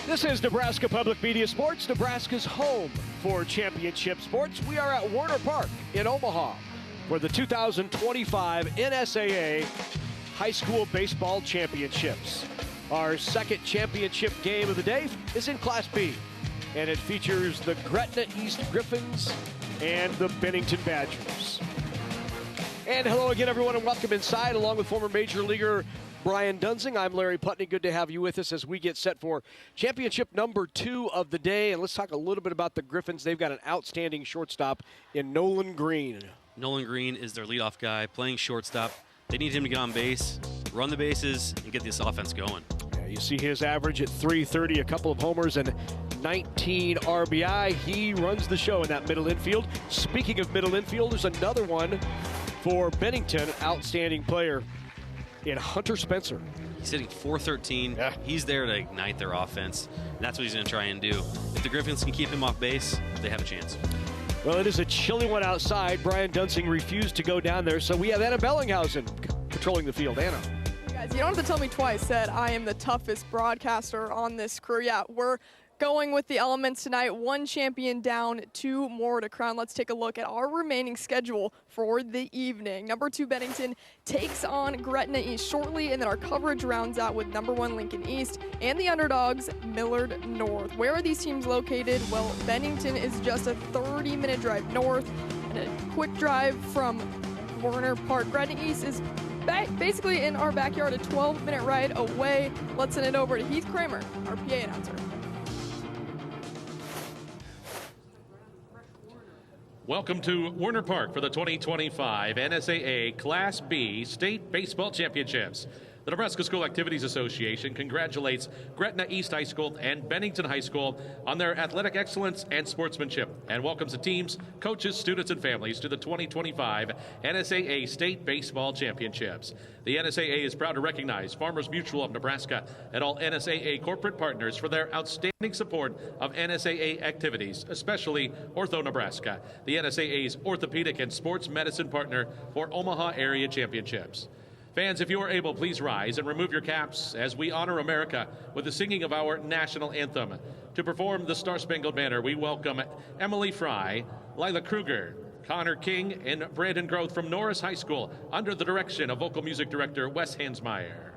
This is Nebraska Public Media Sports, Nebraska's home for championship sports. We are at Werner Park in Omaha for the 2025 NSAA High School Baseball Championships. Our second championship game of the day is in Class B, and it features the Gretna East Griffins and the Bennington Badgers. And hello again, everyone, and welcome inside, along with former Major Leaguer Brian Dunsing. I'm Larry Putney. Good to have you with us as we get set for championship number 2 of the day. And let's talk a little bit about the Griffins. They've got an outstanding shortstop in Nolan Green. Nolan Green is their leadoff guy, playing shortstop. They need him to get on base, run the bases, and get this offense going. Yeah, you see his average at .330, a couple of homers, and 19 RBI. He runs the show in that middle infield. Speaking of middle infield, there's another one for Bennington, outstanding player in Hunter Spencer. He's hitting .413. Yeah. He's there to ignite their offense. That's what he's going to try and do. If the Griffins can keep him off base, they have a chance. Well, it is a chilly one outside. Brian Dunsing refused to go down there, so we have Anna Bellinghausen patrolling the field. Anna. Guys, you don't have to tell me twice that I am the toughest broadcaster on this crew. Yeah, we're going with the elements tonight. 1 champion down, 2 more to crown. Let's take a look at our remaining schedule for the evening. Number 2 Bennington takes on Gretna East shortly, and then our coverage rounds out with number 1 Lincoln East and the underdogs Millard North. Where are these teams located? Well, Bennington is just a 30-minute drive north and a quick drive from Werner Park. Gretna East is basically in our backyard, a 12-minute ride away. Let's send it over to Heath Kramer, our PA announcer. Welcome to Werner Park for the 2025 NSAA Class B State Baseball Championships. The Nebraska School Activities Association congratulates Gretna East High School and Bennington High School on their athletic excellence and sportsmanship, and welcomes the teams, coaches, students, and families to the 2025 NSAA State Baseball Championships. The NSAA is proud to recognize Farmers Mutual of Nebraska and all NSAA corporate partners for their outstanding support of NSAA activities, especially Ortho Nebraska, the NSAA's orthopedic and sports medicine partner for Omaha area championships. Fans, if you are able, please rise and remove your caps as we honor America with the singing of our national anthem. To perform the Star-Spangled Banner, we welcome Emily Fry, Lila Kruger, Connor King, and Brandon Groth from Norris High School under the direction of vocal music director Wes Hansmeyer.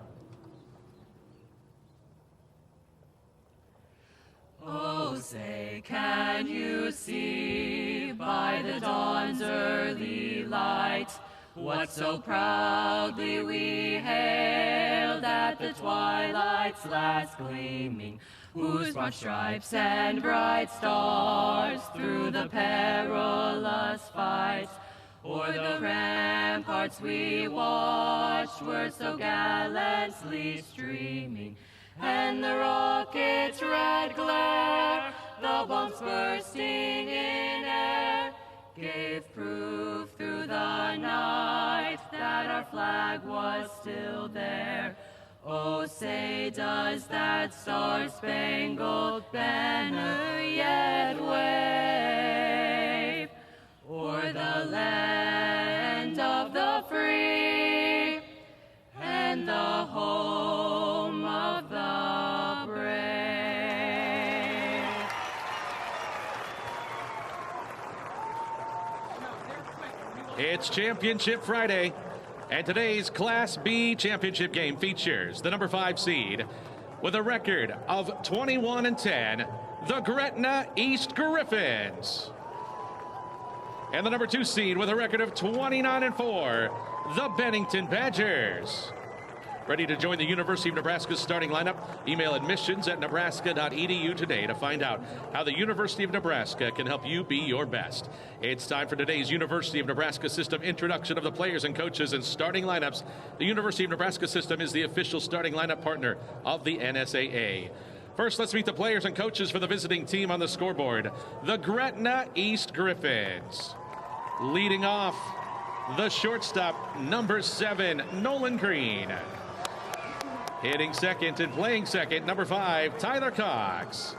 Oh, say, can you see by the dawn's early light what so proudly we hailed at the twilight's last gleaming, whose broad stripes and bright stars through the perilous fight o'er the ramparts we watched were so gallantly streaming, and the rocket's red glare, the bombs bursting in air, gave proof through the night that our flag was still there. Oh, say, does that star-spangled banner yet wave o'er the land of the free and the home of the brave? It's Championship Friday, and today's Class B championship game features the number 5 seed with a record of 21-10, the Gretna East Griffins, and the number 2 seed with a record of 29-4, the Bennington Badgers. Ready to join the University of Nebraska's starting lineup? Email admissions@nebraska.edu today to find out how the University of Nebraska can help you be your best. It's time for today's University of Nebraska System introduction of the players and coaches and starting lineups. The University of Nebraska System is the official starting lineup partner of the NSAA. First, let's meet the players and coaches for the visiting team on the scoreboard. The Gretna East Griffins. Leading off, the shortstop, number 7, Nolan Green. Hitting second and playing second, number 5, Tyler Cox.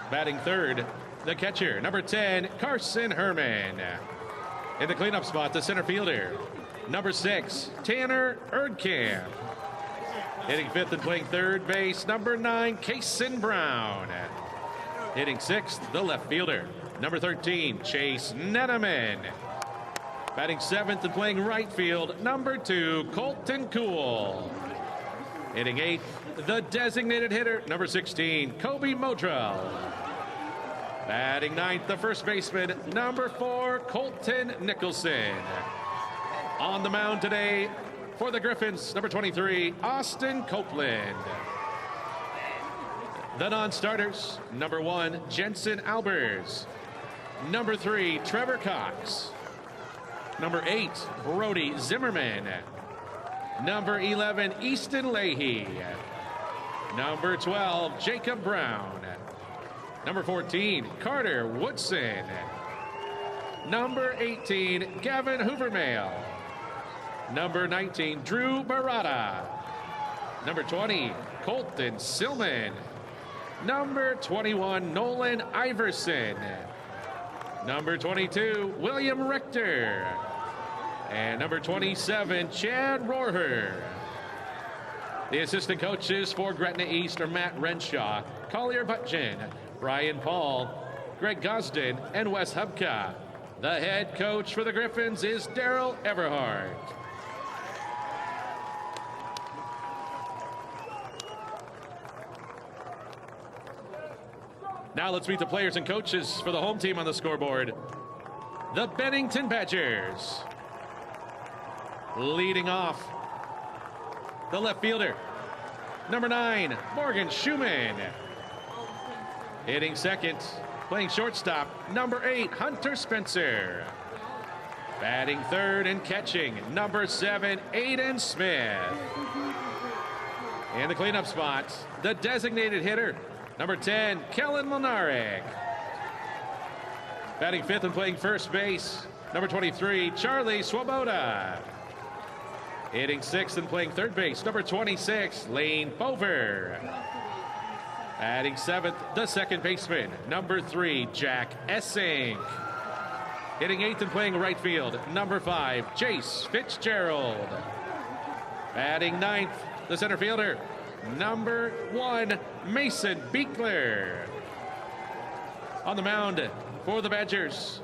Batting third, the catcher, number 10, Carson Herman. In the cleanup spot, the center fielder, number 6, Tanner Erdkamp. Hitting 5th and playing third base, number 9, Kason Brown. Hitting 6th, the left fielder, number 13, Chase Neneman. Batting 7th and playing right field, number 2, Colton Cool. Hitting 8th, the designated hitter, number 16, Kobe Modrell. Batting 9th, the first baseman, number 4, Colton Nicholson. On the mound today for the Griffins, number 23, Austin Copeland. The non-starters, number 1, Jensen Albers. Number 3, Trevor Cox. Number 8, Brody Zimmerman. Number 11, Easton Leahy. Number 12, Jacob Brown. Number 14, Carter Woodson. Number 18, Gavin Hoovermail. Number 19, Drew Barada. Number 20, Colton Silman. Number 21, Nolan Iverson. Number 22, William Richter. And number 27, Chad Rohrher. The assistant coaches for Gretna East are Matt Renshaw, Collier Butjin, Brian Paul, Greg Gosden, and Wes Hubka. The head coach for the Griffins is Daryl Everhart. Now let's meet the players and coaches for the home team on the scoreboard. The Bennington Badgers. Leading off, the left fielder, number 9, Morgan Schumann. Hitting second, playing shortstop, number 8, Hunter Spencer. Batting third and catching, number 7, Aiden Smith. In the cleanup spot, the designated hitter, number 10, Kellen Monarek. Batting 5th and playing first base, number 23, Charlie Swoboda. Hitting 6th and playing third base, number 26, Lane Bover. Batting 7th, the second baseman, number 3, Jack Essink. Hitting 8th and playing right field, number 5, Jace Fitzgerald. Batting 9th, the center fielder, number 1, Mason Beekler. On the mound for the Badgers,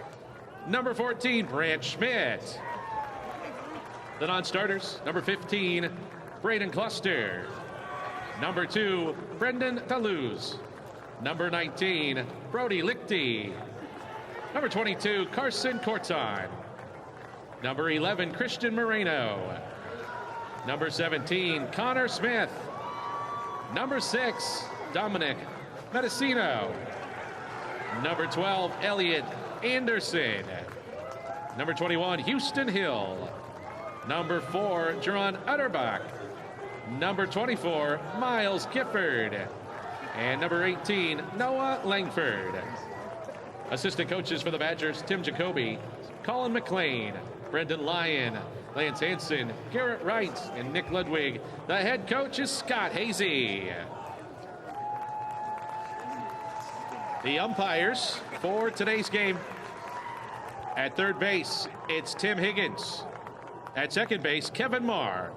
number 14, Brant Schmidt. The non-starters, number 15, Braden Cluster. Number 2, Brendan Toulouse. Number 19, Brody Lichty. Number 22, Carson Corton. Number 11, Christian Moreno. Number 17, Connor Smith. Number 6, Dominic Medicino. Number 12, Elliot Anderson. Number 21, Houston Hill. Number 4, Jerron Utterbach. Number 24, Miles Gifford. And number 18, Noah Langford. Assistant coaches for the Badgers, Tim Jacoby, Colin McLean, Brendan Lyon, Lance Hansen, Garrett Wright, and Nick Ludwig. The head coach is Scott Hazy. The umpires for today's game. At third base, it's Tim Higgins. At second base, Kevin Marr.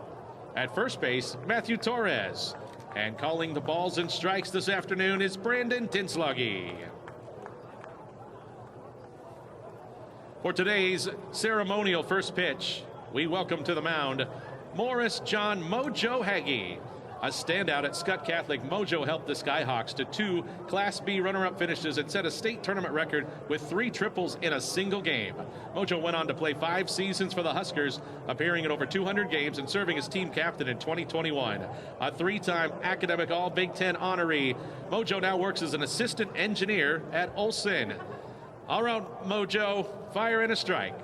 At first base, Matthew Torres. And calling the balls and strikes this afternoon is Brandon Dinsluggy. For today's ceremonial first pitch, we welcome to the mound Morris John Mojo Hagee. A standout at Scott Catholic, Mojo helped the Skyhawks to 2 Class B runner-up finishes and set a state tournament record with 3 triples in a single game. Mojo went on to play 5 seasons for the Huskers, appearing in over 200 games and serving as team captain in 2021. A 3-time academic All-Big Ten honoree, Mojo now works as an assistant engineer at Olson. All around Mojo, fire and a strike.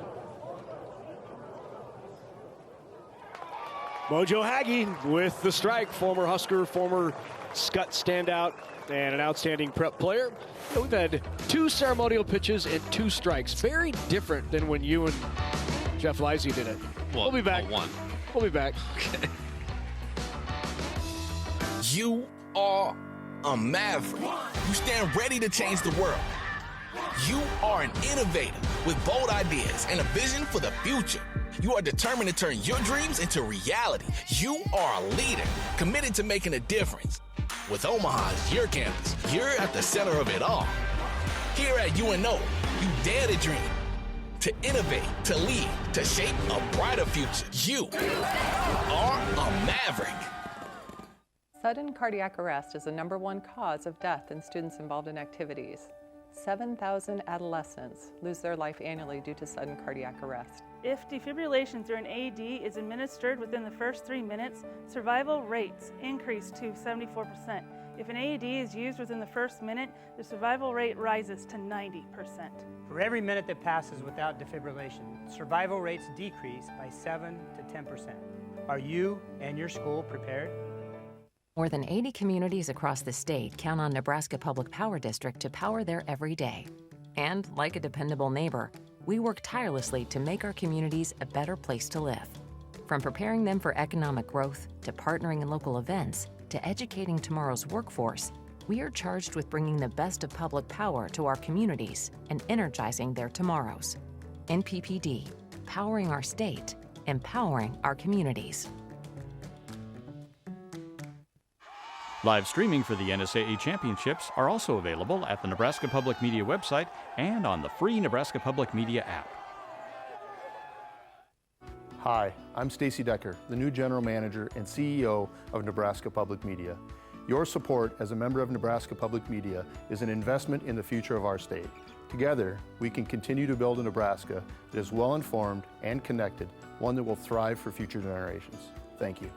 Mojo Hagee with the strike, former Husker, former Scott standout, and an outstanding prep player. We've had 2 ceremonial pitches and 2 strikes. Very different than when you and Jeff Lisey did it. Well, we'll be back. We'll be back. Okay. You are a maverick. You stand ready to change the world. You are an innovator with bold ideas and a vision for the future. You are determined to turn your dreams into reality. You are a leader, committed to making a difference. With Omaha as your campus, you're at the center of it all. Here at UNO, you dare to dream, to innovate, to lead, to shape a brighter future. You are a maverick. Sudden cardiac arrest is the #1 cause of death in students involved in activities. 7,000 adolescents lose their life annually due to sudden cardiac arrest. If defibrillation through an AED is administered within the first 3 minutes, survival rates increase to 74%. If an AED is used within the first minute, the survival rate rises to 90%. For every minute that passes without defibrillation, survival rates decrease by 7 to 10%. Are you and your school prepared? More than 80 communities across the state count on Nebraska Public Power District to power their every day. And like a dependable neighbor, we work tirelessly to make our communities a better place to live. From preparing them for economic growth, to partnering in local events, to educating tomorrow's workforce, we are charged with bringing the best of public power to our communities and energizing their tomorrows. NPPD, powering our state, empowering our communities. Live streaming for the NSAA championships are also available at the Nebraska Public Media website and on the free Nebraska Public Media app. Hi, I'm Stacy Decker, the new General Manager and CEO of Nebraska Public Media. Your support as a member of Nebraska Public Media is an investment in the future of our state. Together, we can continue to build a Nebraska that is well-informed and connected, one that will thrive for future generations. Thank you.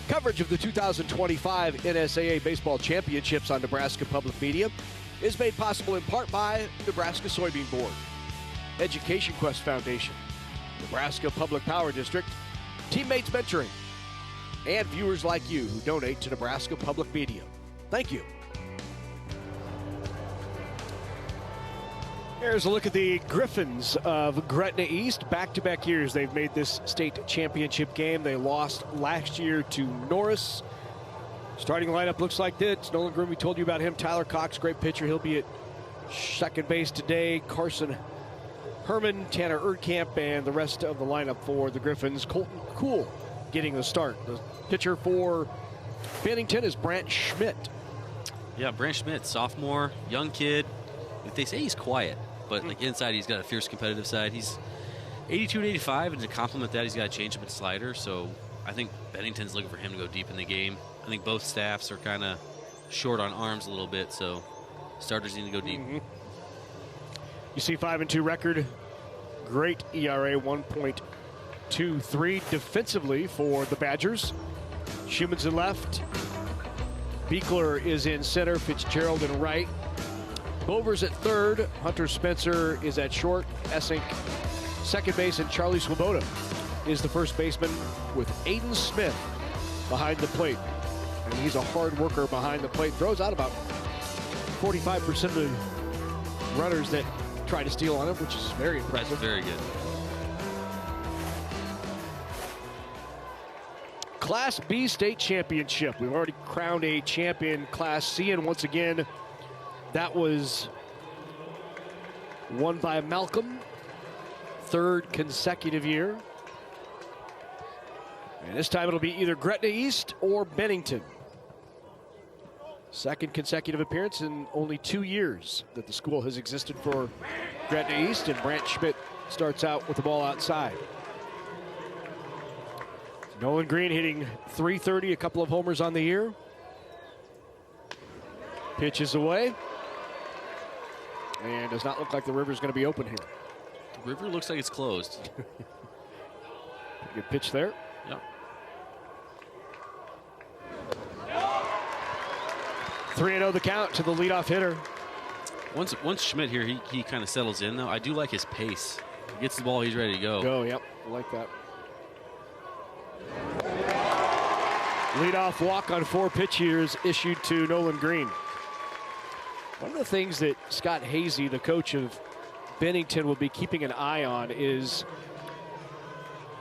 Coverage of the 2025 NSAA Baseball Championships on Nebraska Public Media is made possible in part by Nebraska Soybean Board, Education Quest Foundation, Nebraska Public Power District, Teammates Mentoring, and viewers like you who donate to Nebraska Public Media. Thank you. Here's a look at the Griffins of Gretna East. Back-to-back years they've made this state championship game. They lost last year to Norris. Starting lineup looks like this. Nolan Groom, we told you about him. Tyler Cox, great pitcher. He'll be at second base today. Carson Herman, Tanner Erdkamp, and the rest of the lineup for the Griffins. Colton Kuhl getting the start. The pitcher for Bennington is Brant Schmidt. Yeah, Brant Schmidt, sophomore, young kid. They say he's quiet, but like inside he's got a fierce competitive side. He's 82 and 85, and to complement that, he's got a changeup and slider. So I think Bennington's looking for him to go deep in the game. I think both staffs are kind of short on arms a little bit, so starters need to go deep. You see 5-2 record, great ERA 1.23 defensively for the Badgers. Schumann's in left, Beekler is in center, Fitzgerald in right. Bover's at third, Hunter Spencer is at short, Essink second base, and Charlie Swoboda is the first baseman with Aiden Smith behind the plate. And he's a hard worker behind the plate, throws out about 45% of the runners that try to steal on him, which is very impressive. That's very good. Class B state championship. We've already crowned a champion, Class C, and once again, that was won by Malcolm, third consecutive year. And this time it'll be either Gretna East or Bennington. Second consecutive appearance in only 2 years that the school has existed for Gretna East, and Brant Schmidt starts out with the ball outside. Nolan Green hitting .330, a couple of homers on the year. Pitches away. And does not look like the river's going to be open here. The river looks like it's closed. Good pitch there. Yep. 3-0 the count to the leadoff hitter. Once Schmidt here, he kind of settles in, though. I do like his pace. He gets the ball, he's ready to go. Yep, I like that. Leadoff walk on 4 pitches issued to Nolan Green. One of the things that Scott Hazy, the coach of Bennington, will be keeping an eye on is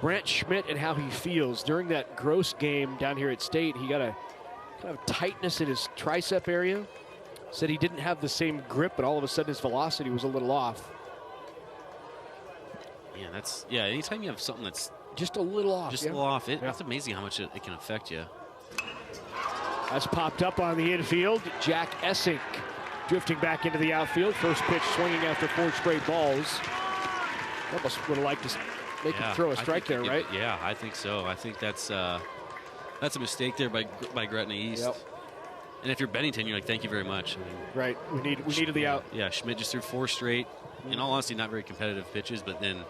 Brant Schmidt and how he feels. During that Gross game down here at State, he got a kind of tightness in his tricep area. Said he didn't have the same grip, but all of a sudden his velocity was a little off. Yeah, anytime you have something that's just a little off, a little off, it's amazing how much it can affect you. That's popped up on the infield. Jack Essink drifting back into the outfield. First pitch swinging after 4 straight balls. Almost would have liked to make him throw a strike there, right? Yeah, I think so. I think that's a mistake there by Gretna East. Yep. And if you're Bennington, you're like, thank you very much. I mean, right. We needed the out. Yeah, Schmidt just threw 4 straight. In all honesty, not very competitive pitches, but then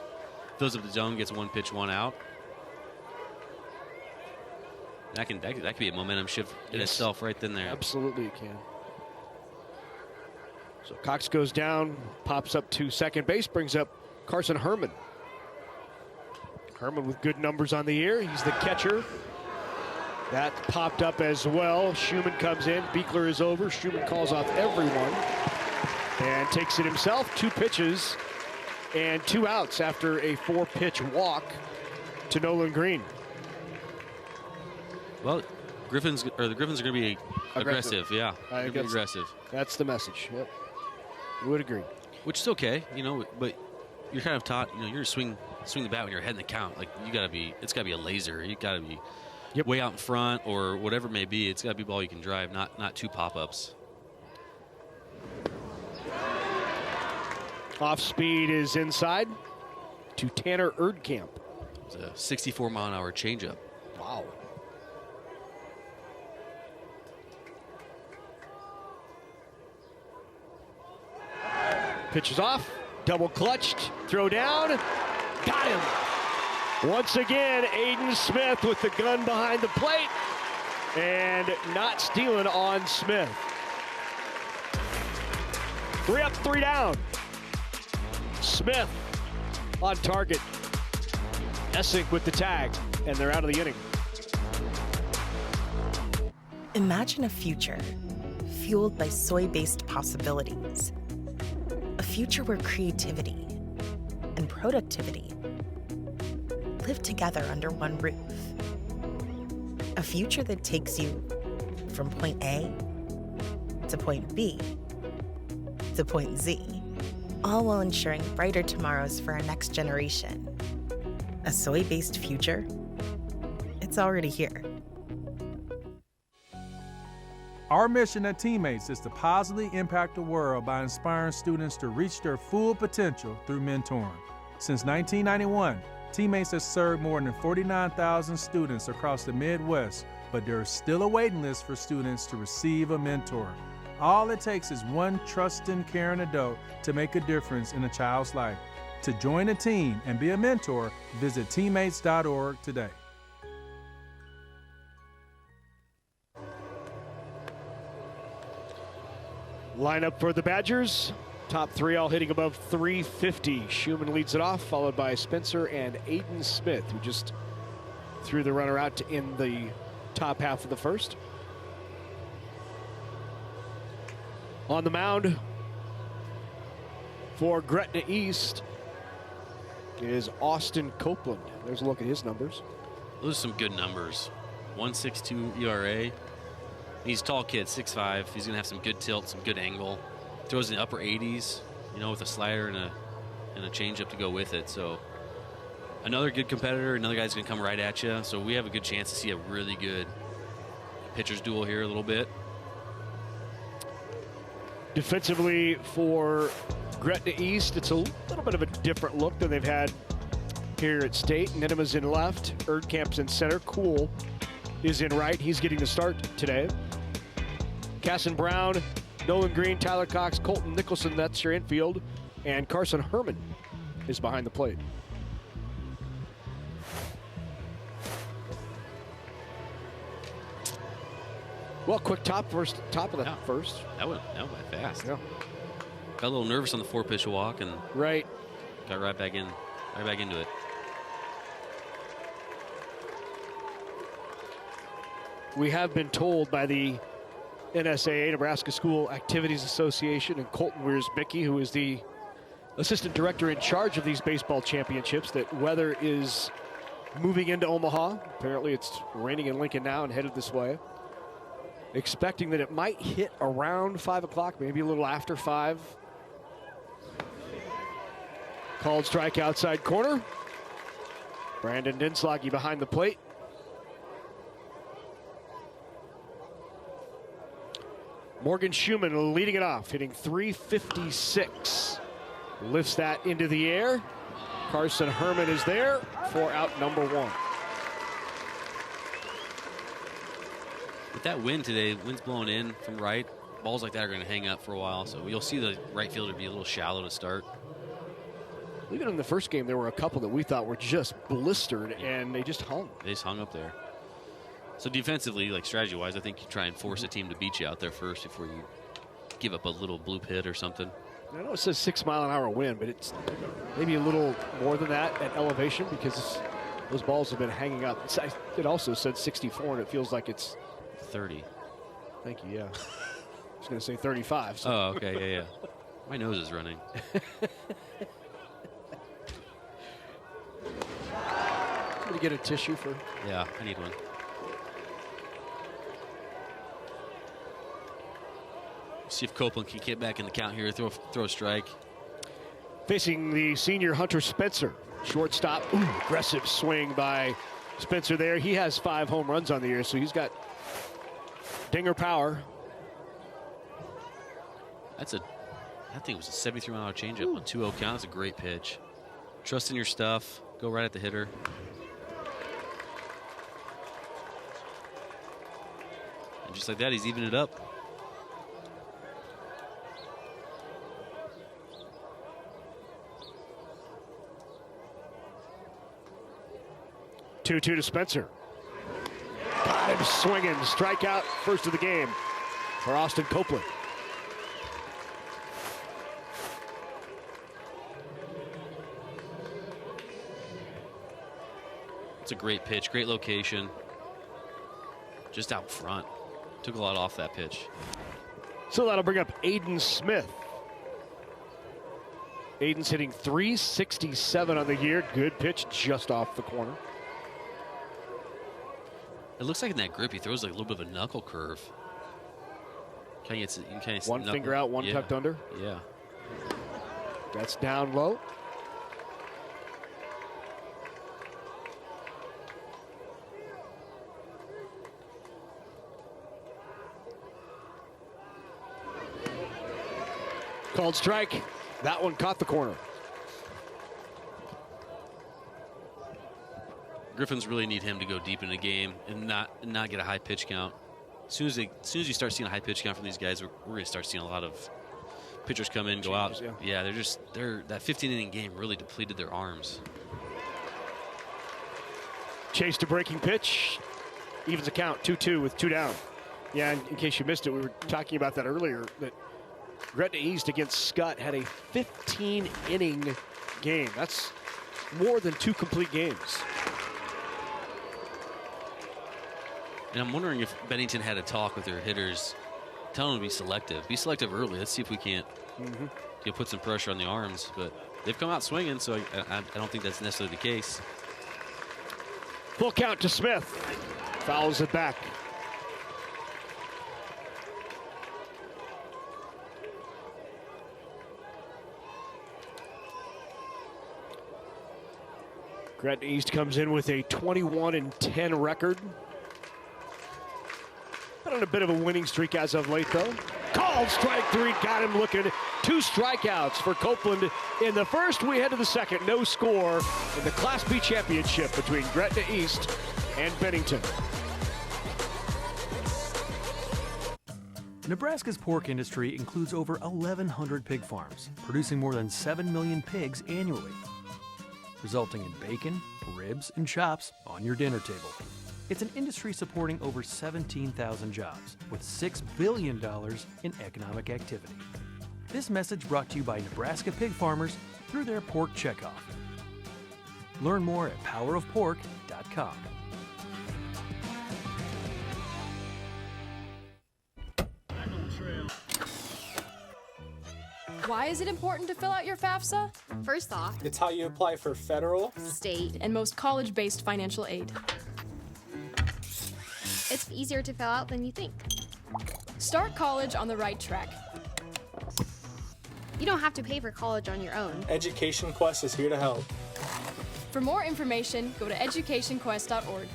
fills up the zone, gets 1 pitch, 1 out. That could be a momentum shift in itself right then there. Absolutely it can. So Cox goes down, pops up to second base, brings up Carson Herman. Herman with good numbers on the year. He's the catcher. That popped up as well. Schumann comes in. Beekler is over. Schumann calls off everyone and takes it himself. 2 pitches and 2 outs after a 4-pitch walk to Nolan Green. Well, the Griffins are going to be aggressive. Yeah, I guess aggressive. That's the message. Yep, would agree. Which is okay, but you're kind of taught, you're swing the bat when you're ahead in the count. Like it's got to be a laser. You got to be way out in front or whatever it may be. It's got to be ball you can drive, not 2 pop-ups. Off speed is inside to Tanner Erdkamp. It's a 64-mile-an-hour changeup. Wow. Pitches off, double clutched, throw down, got him. Once again, Aiden Smith with the gun behind the plate and not stealing on Smith. 3 up, 3 down. Smith on target. Essink with the tag, and they're out of the inning. Imagine a future fueled by soy-based possibilities. A future where creativity and productivity live together under one roof. A future that takes you from point A to point B to point Z, all while ensuring brighter tomorrows for our next generation. A soy-based future? It's already here. Our mission at Teammates is to positively impact the world by inspiring students to reach their full potential through mentoring. Since 1991, Teammates has served more than 49,000 students across the Midwest, but there is still a waiting list for students to receive a mentor. All it takes is one trusting, caring adult to make a difference in a child's life. To join a team and be a mentor, visit teammates.org today. Lineup for the Badgers. Top 3 all hitting above 350. Schumann leads it off, followed by Spencer and Aiden Smith, who just threw the runner out to end the top half of the first. On the mound for Gretna East is Austin Copeland. There's a look at his numbers. Those are some good numbers. 1.62 ERA. He's a tall kid, 6'5". He's going to have some good tilt, some good angle. Throws in the upper 80s, with a slider and a changeup to go with it. So another good competitor, another guy's going to come right at you. So we have a good chance to see a really good pitcher's duel here a little bit. Defensively for Gretna East, it's a little bit of a different look than they've had here at State. Ninema's in left, Erdkamp's in center, Kuhl is in right. He's getting the start today. Casson Brown, Nolan Green, Tyler Cox, Colton Nicholson, that's your infield. And Carson Herman is behind the plate. Well, quick top of the first. That went fast. Yeah. Got a little nervous on the 4-pitch walk and got right back into it. We have been told by the NSAA, Nebraska School Activities Association, and Colton Wiersbicky, who is the assistant director in charge of these baseball championships, that weather is moving into Omaha. Apparently it's raining in Lincoln now and headed this way. expecting that it might hit around 5 o'clock, maybe a little after 5. Called strike outside corner. Brandon Dinslage behind the plate. Morgan Schumann leading it off, hitting .356. Lifts that into the air. Carson Herman is there for out number 1. With that wind today, wind's blowing in from right. Balls like that are going to hang up for a while, so you'll see the right fielder be a little shallow to start. Even in the first game, there were a couple that we thought were just blistered, and they just hung. They just hung up there. So defensively, like strategy-wise, I think you try and force a team to beat you out there first before you give up a little bloop hit or something. I know it says 6-mile-an-hour wind, but it's maybe a little more than that at elevation because those balls have been hanging up. It also said 64, and it feels like it's 30. Thank you, yeah. I was going to say 35. So. Oh, okay, yeah. My nose is running. I'm going to get a tissue for... Yeah, I need one. See if Copeland can get back in the count here, throw a strike. Facing the senior Hunter Spencer. Shortstop, aggressive swing by Spencer there. He has 5 home runs on the year, so he's got dinger power. I think it was a 73-mile-an-hour changeup on 2-0 count. That's a great pitch. Trust in your stuff. Go right at the hitter. And just like that, he's evening it up. Two to Spencer. Got him swinging. Strikeout first of the game for Austin Copeland. It's a great pitch, great location. Just out front. Took a lot off that pitch. So that'll bring up Aiden Smith. Aiden's hitting .367 on the year. Good pitch just off the corner. It looks like in that grip he throws like a little bit of a knuckle curve. One finger out, one tucked under. Yeah. That's down low. Called strike. That one caught the corner. Griffins really need him to go deep in the game and not get a high pitch count. As soon as you start seeing a high pitch count from these guys, we're going to start seeing a lot of pitchers come in, go out. Yeah, that 15-inning game really depleted their arms. Chase to breaking pitch. Evens the count, 2-2 with 2 down. Yeah, in case you missed it, we were talking about that earlier, that Gretna East against Scott had a 15-inning game. That's more than 2 complete games. And I'm wondering if Bennington had a talk with their hitters, telling them to be selective. Be selective early. Let's see if we can't put some pressure on the arms. But they've come out swinging, so I don't think that's necessarily the case. Full count to Smith. Fouls it back. Gretna East comes in with a 21-10 record. Been on a bit of a winning streak as of late, though. Called strike 3, got him looking. 2 strikeouts for Copeland in the first. We head to the second. No score in the Class B championship between Gretna East and Bennington. Nebraska's pork industry includes over 1,100 pig farms, producing more than 7 million pigs annually, resulting in bacon, ribs, and chops on your dinner table. It's an industry supporting over 17,000 jobs with $6 billion in economic activity. This message brought to you by Nebraska pig farmers through their pork checkoff. Learn more at powerofpork.com. Why is it important to fill out your FAFSA? First off, it's how you apply for federal, state, and most college-based financial aid. It's easier to fill out than you think. Start college on the right track. You don't have to pay for college on your own. Education Quest is here to help. For more information, go to educationquest.org.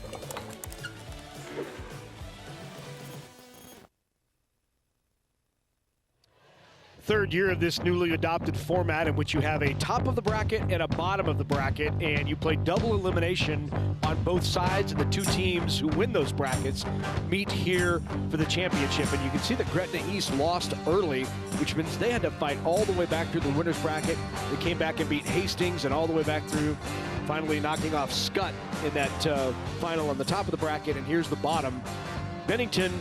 Third year of this newly adopted format in which you have a top of the bracket and a bottom of the bracket, and you play double elimination on both sides, and the two teams who win those brackets meet here for the championship. And you can see that Gretna East lost early, which means they had to fight all the way back through the winner's bracket. They came back and beat Hastings and all the way back through, finally knocking off Scott in that final on the top of the bracket. And here's the bottom. Bennington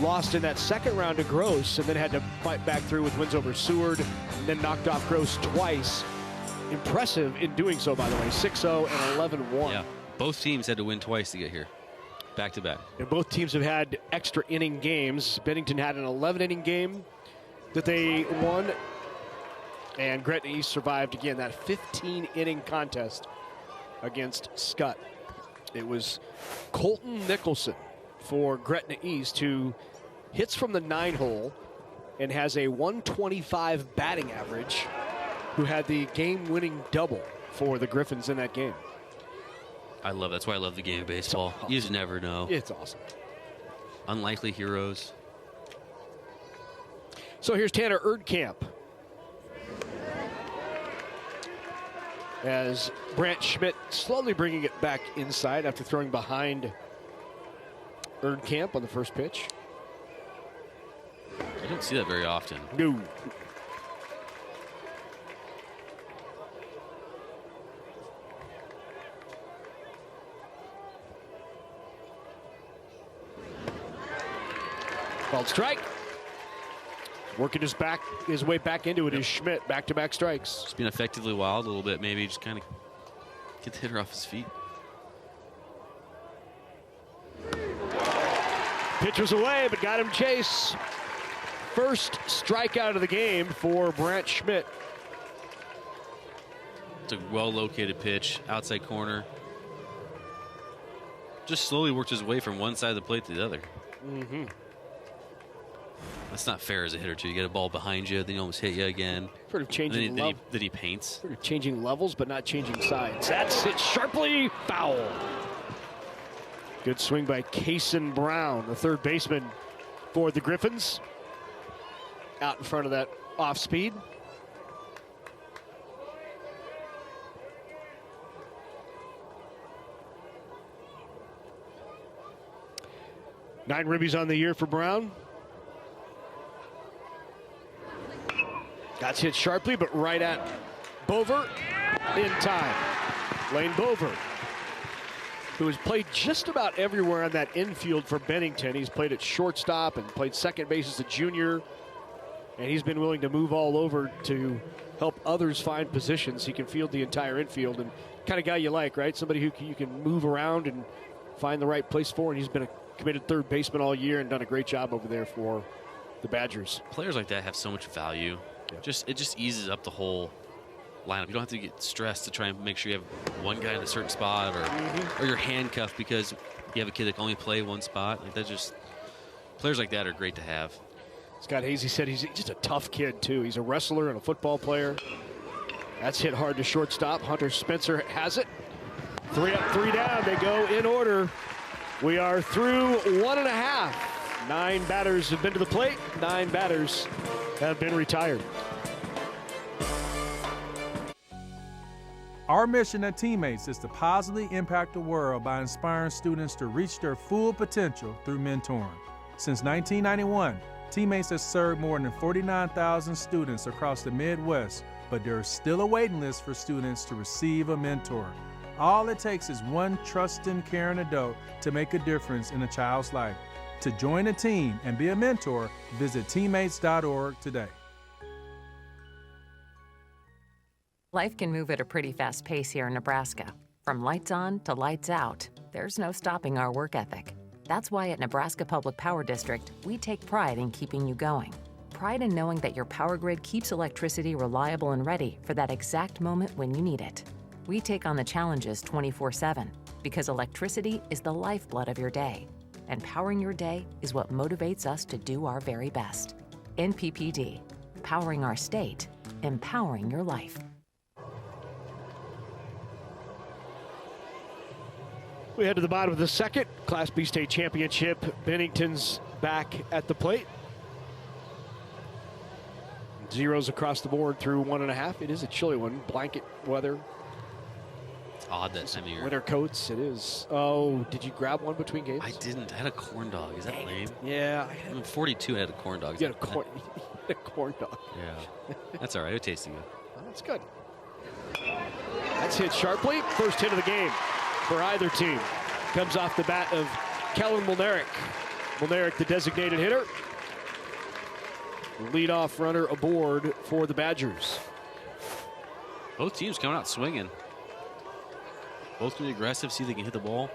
lost in that second round to Gross, and then had to fight back through with wins over Seward, and then knocked off Gross twice. Impressive in doing so, by the way, 6-0 and 11-1. Yeah, both teams had to win twice to get here, back to back. And both teams have had extra inning games. Bennington had an 11-inning game that they won, and Gretna East survived again that 15-inning contest against Scott. It was Colton Nicholson for Gretna East, who hits from the 9-hole and has a 125 batting average, who had the game-winning double for the Griffins in that game. I love that's why I love the game of baseball. You just never know. It's awesome. Unlikely heroes. So here's Tanner Erdkamp as Brant Schmidt slowly bringing it back inside after throwing behind Erdkamp on the first pitch. You don't see that very often. No. Called strike. Working his way back into it is Schmidt. Back-to-back strikes. Just being effectively wild a little bit, maybe just kind of get the hitter off his feet. Pitch was away, but got him chase. First strikeout of the game for Brant Schmidt. It's a well-located pitch, outside corner. Just slowly worked his way from one side of the plate to the other. Mm-hmm. That's not fair as a hitter, too. You get a ball behind you, then he almost hit you again. Sort of changing then he paints. Sort of changing levels, but not changing sides. That's hit sharply, foul. Good swing by Kason Brown, the third baseman for the Griffins. Out in front of that off speed. Nine ribbies on the year for Brown. That's hit sharply, but right at Bover in time. Lane Bover, who has played just about everywhere on that infield for Bennington. He's played at shortstop and played second base as a junior. And he's been willing to move all over to help others find positions. He can field the entire infield, and kind of guy you like, right? Somebody who you can move around and find the right place for. And he's been a committed third baseman all year and done a great job over there for the Badgers. Players like that have so much value. Yeah. It just eases up the whole lineup. You don't have to get stressed to try and make sure you have one guy in a certain spot, or you're handcuffed because you have a kid that can only play one spot. Like that, just players like that are great to have. Scott Hazy said he's just a tough kid, too. He's a wrestler and a football player. That's hit hard to shortstop. Hunter Spencer has it. 3 up, 3 down. They go in order. We are through 1.5. 9 batters have been to the plate. 9 batters have been retired. Our mission at Teammates is to positively impact the world by inspiring students to reach their full potential through mentoring. Since 1991, Teammates has served more than 49,000 students across the Midwest, but there is still a waiting list for students to receive a mentor. All it takes is one trusting, caring adult to make a difference in a child's life. To join a team and be a mentor, visit teammates.org today. Life can move at a pretty fast pace here in Nebraska. From lights on to lights out, there's no stopping our work ethic. That's why at Nebraska Public Power District, we take pride in keeping you going. Pride in knowing that your power grid keeps electricity reliable and ready for that exact moment when you need it. We take on the challenges 24/7 because electricity is the lifeblood of your day. and powering your day is what motivates us to do our very best. NPPD, powering our state, empowering your life. We head to the bottom of the second. Class B state championship. Bennington's back at the plate. Zeros across the board through 1.5. It is a chilly one. Blanket weather. It's odd that time of year. Winter coats, it is. Oh, did you grab one between games? I didn't. I had a corn dog. Is that lame? Yeah. I'm 42 and I had a corn dog. You had a corn dog. Yeah. That's all right. It tasted good. Well, that's good. That's hit sharply. First hit of the game for either team. Comes off the bat of Kellen Mulnerick. Mulnerick, the designated hitter. Leadoff runner aboard for the Badgers. Both teams coming out swinging. Both going to be aggressive, see if they can hit the ball.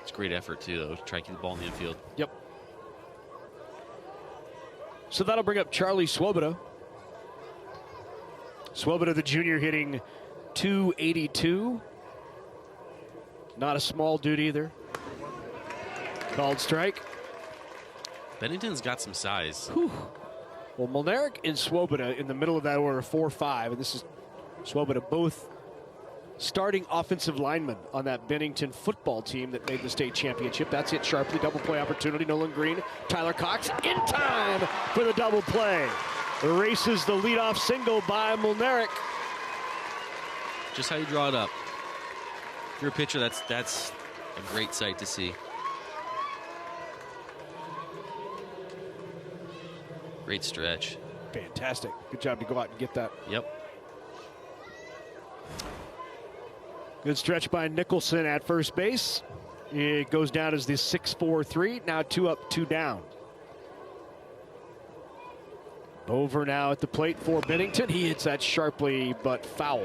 It's great effort, too, though, to try to keep the ball in the infield. Yep. So that'll bring up Charlie Swoboda. Swoboda, the junior, hitting .282. Not a small dude either. Called strike. Bennington's got some size. Whew. Well, Mulnerick and Swoboda in the middle of that order, 4-5. And this is Swoboda, both starting offensive linemen on that Bennington football team that made the state championship. That's hit sharply. Double play opportunity. Nolan Green, Tyler Cox in time for the double play. Erases the leadoff single by Mulnerick. Just how you draw it up. If you're a pitcher, that's a great sight to see. Great stretch. Fantastic. Good job to go out and get that. Yep. Good stretch by Nicholson at first base. It goes down as the 6-4-3. Now 2 up, 2 down. Over now at the plate for Bennington. He hits that sharply but foul.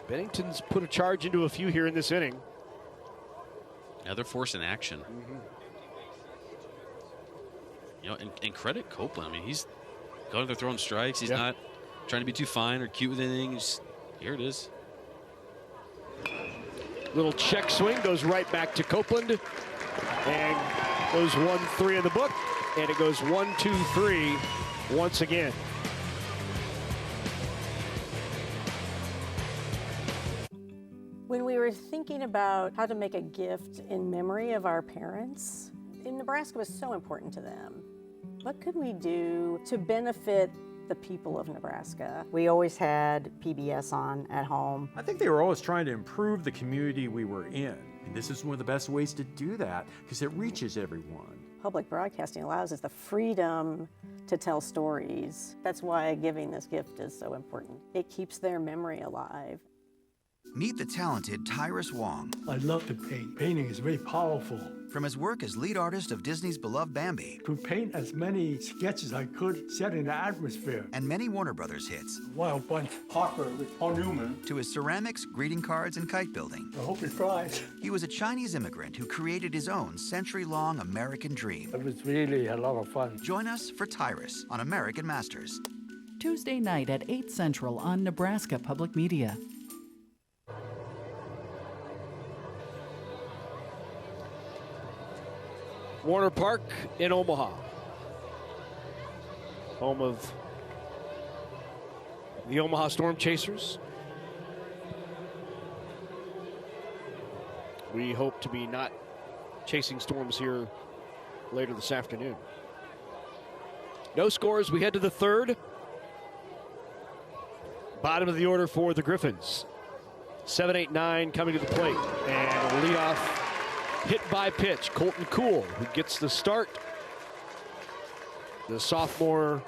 Bennington's put a charge into a few here in this inning. Another force in action. You know, and credit Copeland. I mean, he's going there throwing strikes. He's not trying to be too fine or cute with anything. Just, here it is. Little check swing goes right back to Copeland. And goes 1-3 in the book. And it goes 1-2-3 once again. When we were thinking about how to make a gift in memory of our parents, Nebraska was so important to them. What could we do to benefit the people of Nebraska? We always had PBS on at home. I think they were always trying to improve the community we were in. And this is one of the best ways to do that because it reaches everyone. Public broadcasting allows us the freedom to tell stories. That's why giving this gift is so important. It keeps their memory alive. Meet the talented Tyrus Wong. I love to paint. Painting is very powerful. From his work as lead artist of Disney's beloved Bambi. To paint as many sketches I could set in the atmosphere. And many Warner Brothers hits. Wild Bunch, Harper with Paul Newman. To his ceramics, greeting cards, and kite building. I hope it flies. He was a Chinese immigrant who created his own century-long American dream. It was really a lot of fun. Join us for Tyrus on American Masters. Tuesday night at 8 Central on Nebraska Public Media. Warner Park in Omaha, home of the Omaha Storm Chasers. We hope to be not chasing storms here later this afternoon. No scores. We head to the third. Bottom of the order for the Griffins. 7, 8, 9 coming to the plate. And a leadoff hit by pitch. Colton Kuhl, who gets the start. The sophomore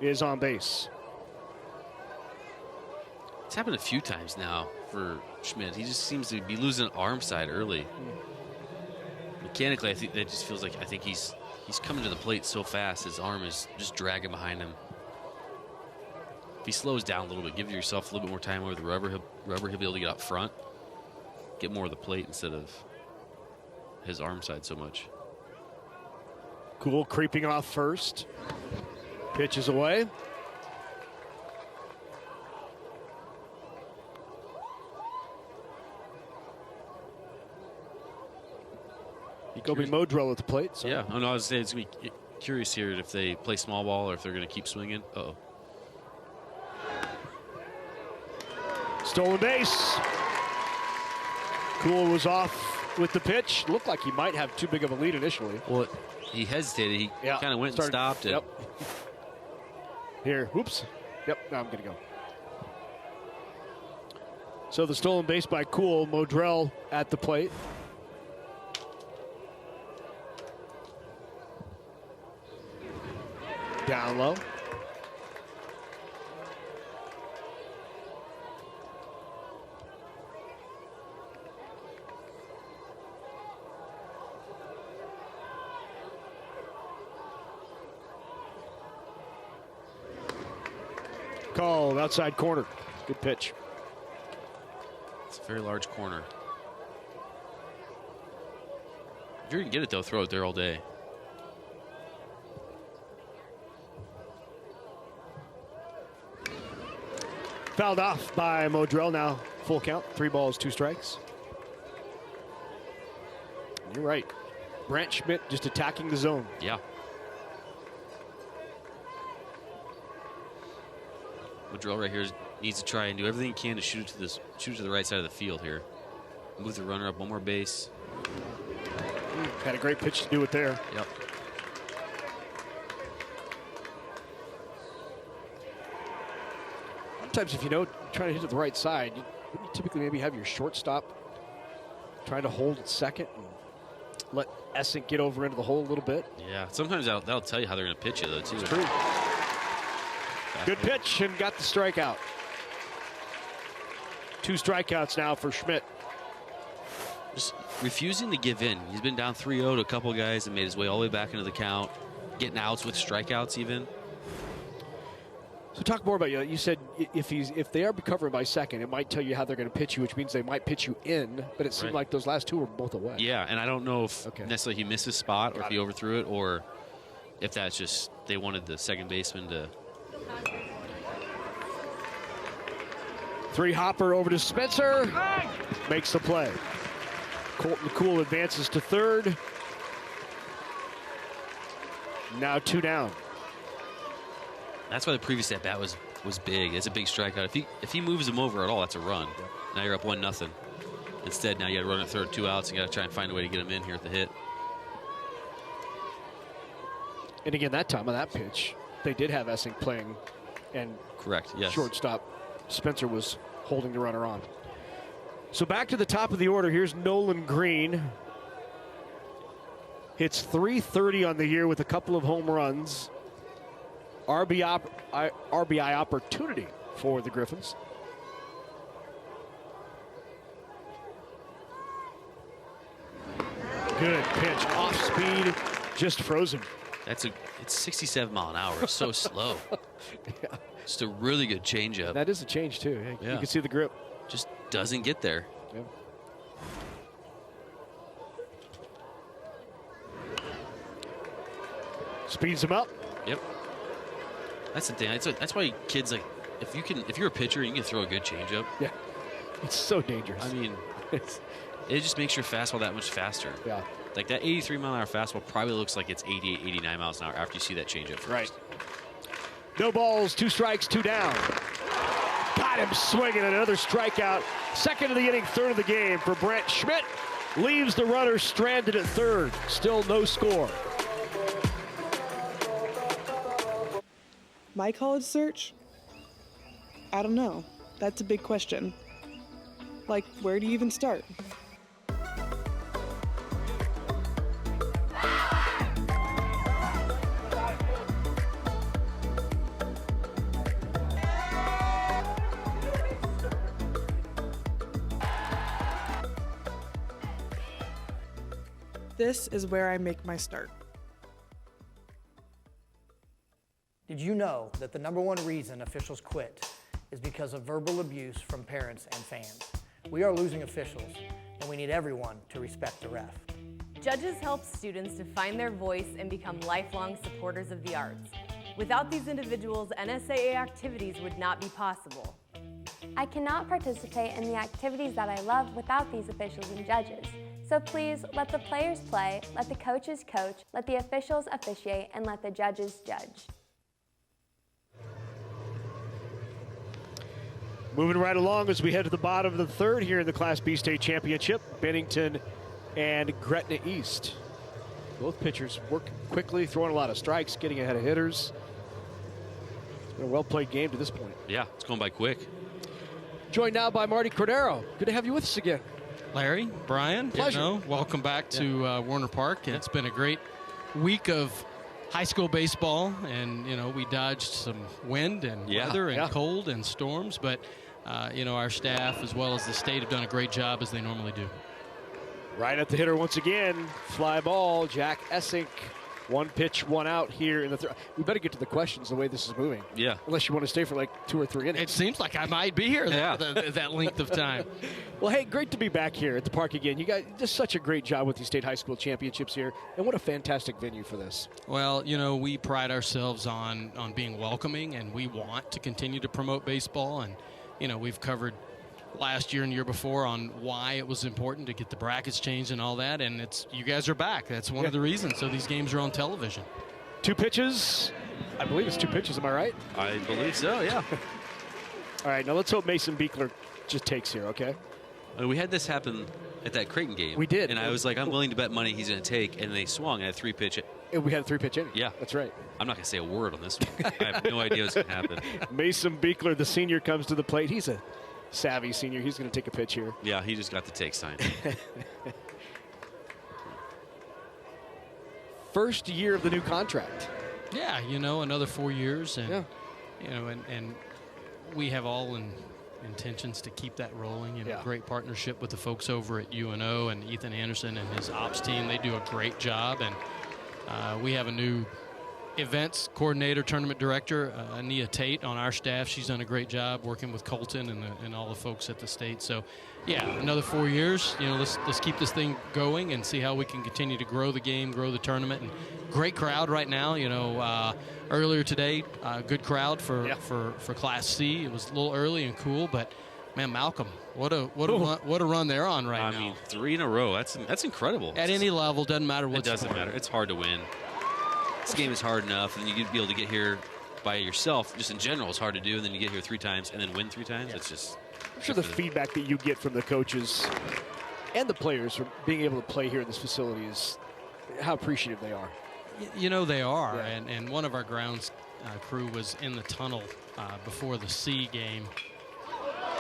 is on base. It's happened a few times now for Schmidt. He just seems to be losing arm side early. Mechanically, I think that just feels like he's coming to the plate so fast. His arm is just dragging behind him. If he slows down a little bit, give yourself a little bit more time over the rubber, he'll be able to get up front, get more of the plate instead of his arm side so much. Kuhl creeping off first. Pitches away. Kobe Modrell at the plate. So. Yeah, I was saying it's going to be curious here if they play small ball or if they're going to keep swinging. Uh-oh. Stolen base. Cool was off with the pitch. Looked like he might have too big of a lead initially. Well, he hesitated. He kind of went and stopped it. Yep. Here, whoops. Yep, now I'm going to go. So the stolen base by Cool, Modrell at the plate. Down low. Called outside corner. Good pitch. It's a very large corner. If you're going to get it, though, throw it there all day. Fouled off by Modrell. Now full count. 3 balls, 2 strikes. You're right. Brant Schmidt just attacking the zone. Yeah. Modrell right here needs to try and do everything he can to shoot it to the right side of the field here. Move the runner up one more base. Had a great pitch to do it there. Yep. Sometimes if you know trying to hit it the right side, you typically maybe have your shortstop trying to hold at second and let Essink get over into the hole a little bit. Yeah, sometimes that'll tell you how they're going to pitch you, though, too. It's true. Good pitch and got the strikeout. 2 strikeouts now for Schmidt. Just refusing to give in. He's been down 3-0 to a couple guys and made his way all the way back into the count, getting outs with strikeouts even. So talk more about you said if they are covering by second, it might tell you how they're going to pitch you, which means they might pitch you in, but it seemed like those last 2 were both away. Yeah, and I don't know if necessarily he missed his spot or if he overthrew it or if that's just they wanted the second baseman to. 3 hopper over to Spencer. Makes the play. Colton Cool advances to third. Now 2 down. That's why the previous at bat was big. It's a big strikeout. If he moves him over at all, that's a run. Yep. Now you're up 1-0. Instead, now you got to run at third, 2 outs. You got to try and find a way to get him in here at the hit. And again, that time on that pitch, they did have Essink playing, and correct. Yes. Shortstop Spencer was holding the runner on. So back to the top of the order. Here's Nolan Green. Hits .330 on the year with a couple of home runs. RBI opportunity for the Griffins. Good pitch, off speed, just frozen. It's 67 mile an hour, so slow. Yeah. Just a really good changeup. That is a change too. Yeah. You can see the grip. Just doesn't get there. Yeah. Speeds him up. Yep. That's the thing. That's why kids if you're a pitcher, you can throw a good changeup. Yeah. It's so dangerous. I mean, it just makes your fastball that much faster. Yeah. Like that 83 mile an hour fastball probably looks like it's 88, 89 miles an hour after you see that changeup first. Right. No balls, 2 strikes, 2 down. Got him swinging, another strikeout. Second of the inning, third of the game for Brant Schmidt. Leaves the runner stranded at third. Still no score. My college search? I don't know. That's a big question. Like, where do you even start? This is where I make my start. Did you know that the #1 reason officials quit is because of verbal abuse from parents and fans? We are losing officials, and we need everyone to respect the ref. Judges help students to find their voice and become lifelong supporters of the arts. Without these individuals, NSAA activities would not be possible. I cannot participate in the activities that I love without these officials and judges. So please, let the players play, let the coaches coach, let the officials officiate, and let the judges judge. Moving right along as we head to the bottom of the third here in the Class B State Championship, Bennington and Gretna East. Both pitchers working quickly, throwing a lot of strikes, getting ahead of hitters. It's been a well-played game to this point. Yeah, it's going by quick. Joined now by Marty Cordero. Good to have you with us again. Larry, Brian, Pleasure. welcome back to Warner Park. It's been a great week of high school baseball, and we dodged some wind and weather and cold and storms, but our staff as well as the state have done a great job as they normally do. Right at the hitter once again, fly ball, Jack Essink. One pitch, one out here in the third. We better get to the questions the way this is moving. Yeah. Unless you want to stay for like 2 or 3 innings. It seems like I might be here that length of time. Well, hey, great to be back here at the park again. You guys did such a great job with these state high school championships here, and what a fantastic venue for this. Well, we pride ourselves on being welcoming, and we want to continue to promote baseball. And, we've covered last year and year before on why it was important to get the brackets changed and all that, and you guys are back. That's one of the reasons. So these games are on television. 2 pitches. I believe it's 2 pitches. Am I right? I believe so, yeah. All right, now let's hope Mason Beekler just takes here, okay? We had this happen at that Creighton game. We did. And I was like, I'm willing to bet money he's going to take, and they swung at a 3-pitch. We had a 3-pitch inning. Yeah. That's right. I'm not going to say a word on this one. I have no idea what's going to happen. Mason Beekler, the senior, comes to the plate. He's a savvy senior. He's going to take a pitch here. Yeah, he just got the take sign. First year of the new contract. Yeah, another 4 years, and and we have all intentions to keep that rolling. Great partnership with the folks over at UNO and Ethan Anderson and his ops team. They do a great job, and we have a new events coordinator, tournament director, Ania Tate, on our staff. She's done a great job working with Colton and all the folks at the state. So, yeah, another 4 years. Let's keep this thing going and see how we can continue to grow the game, grow the tournament. And great crowd right now. Earlier today, good crowd for Class C. It was a little early and cool, but man, Malcolm, what a run they're on right now. I mean, 3 in a row. That's incredible. At any level, doesn't matter what. It doesn't matter. It's hard to win. This game is hard enough, and you get to be able to get here by yourself. Just in general, it's hard to do, and then you get here 3 times and then win 3 times. It's just. I'm sure the feedback that you get from the coaches and the players from being able to play here in this facility is how appreciative they are. They are, and one of our grounds crew was in the tunnel before the C game.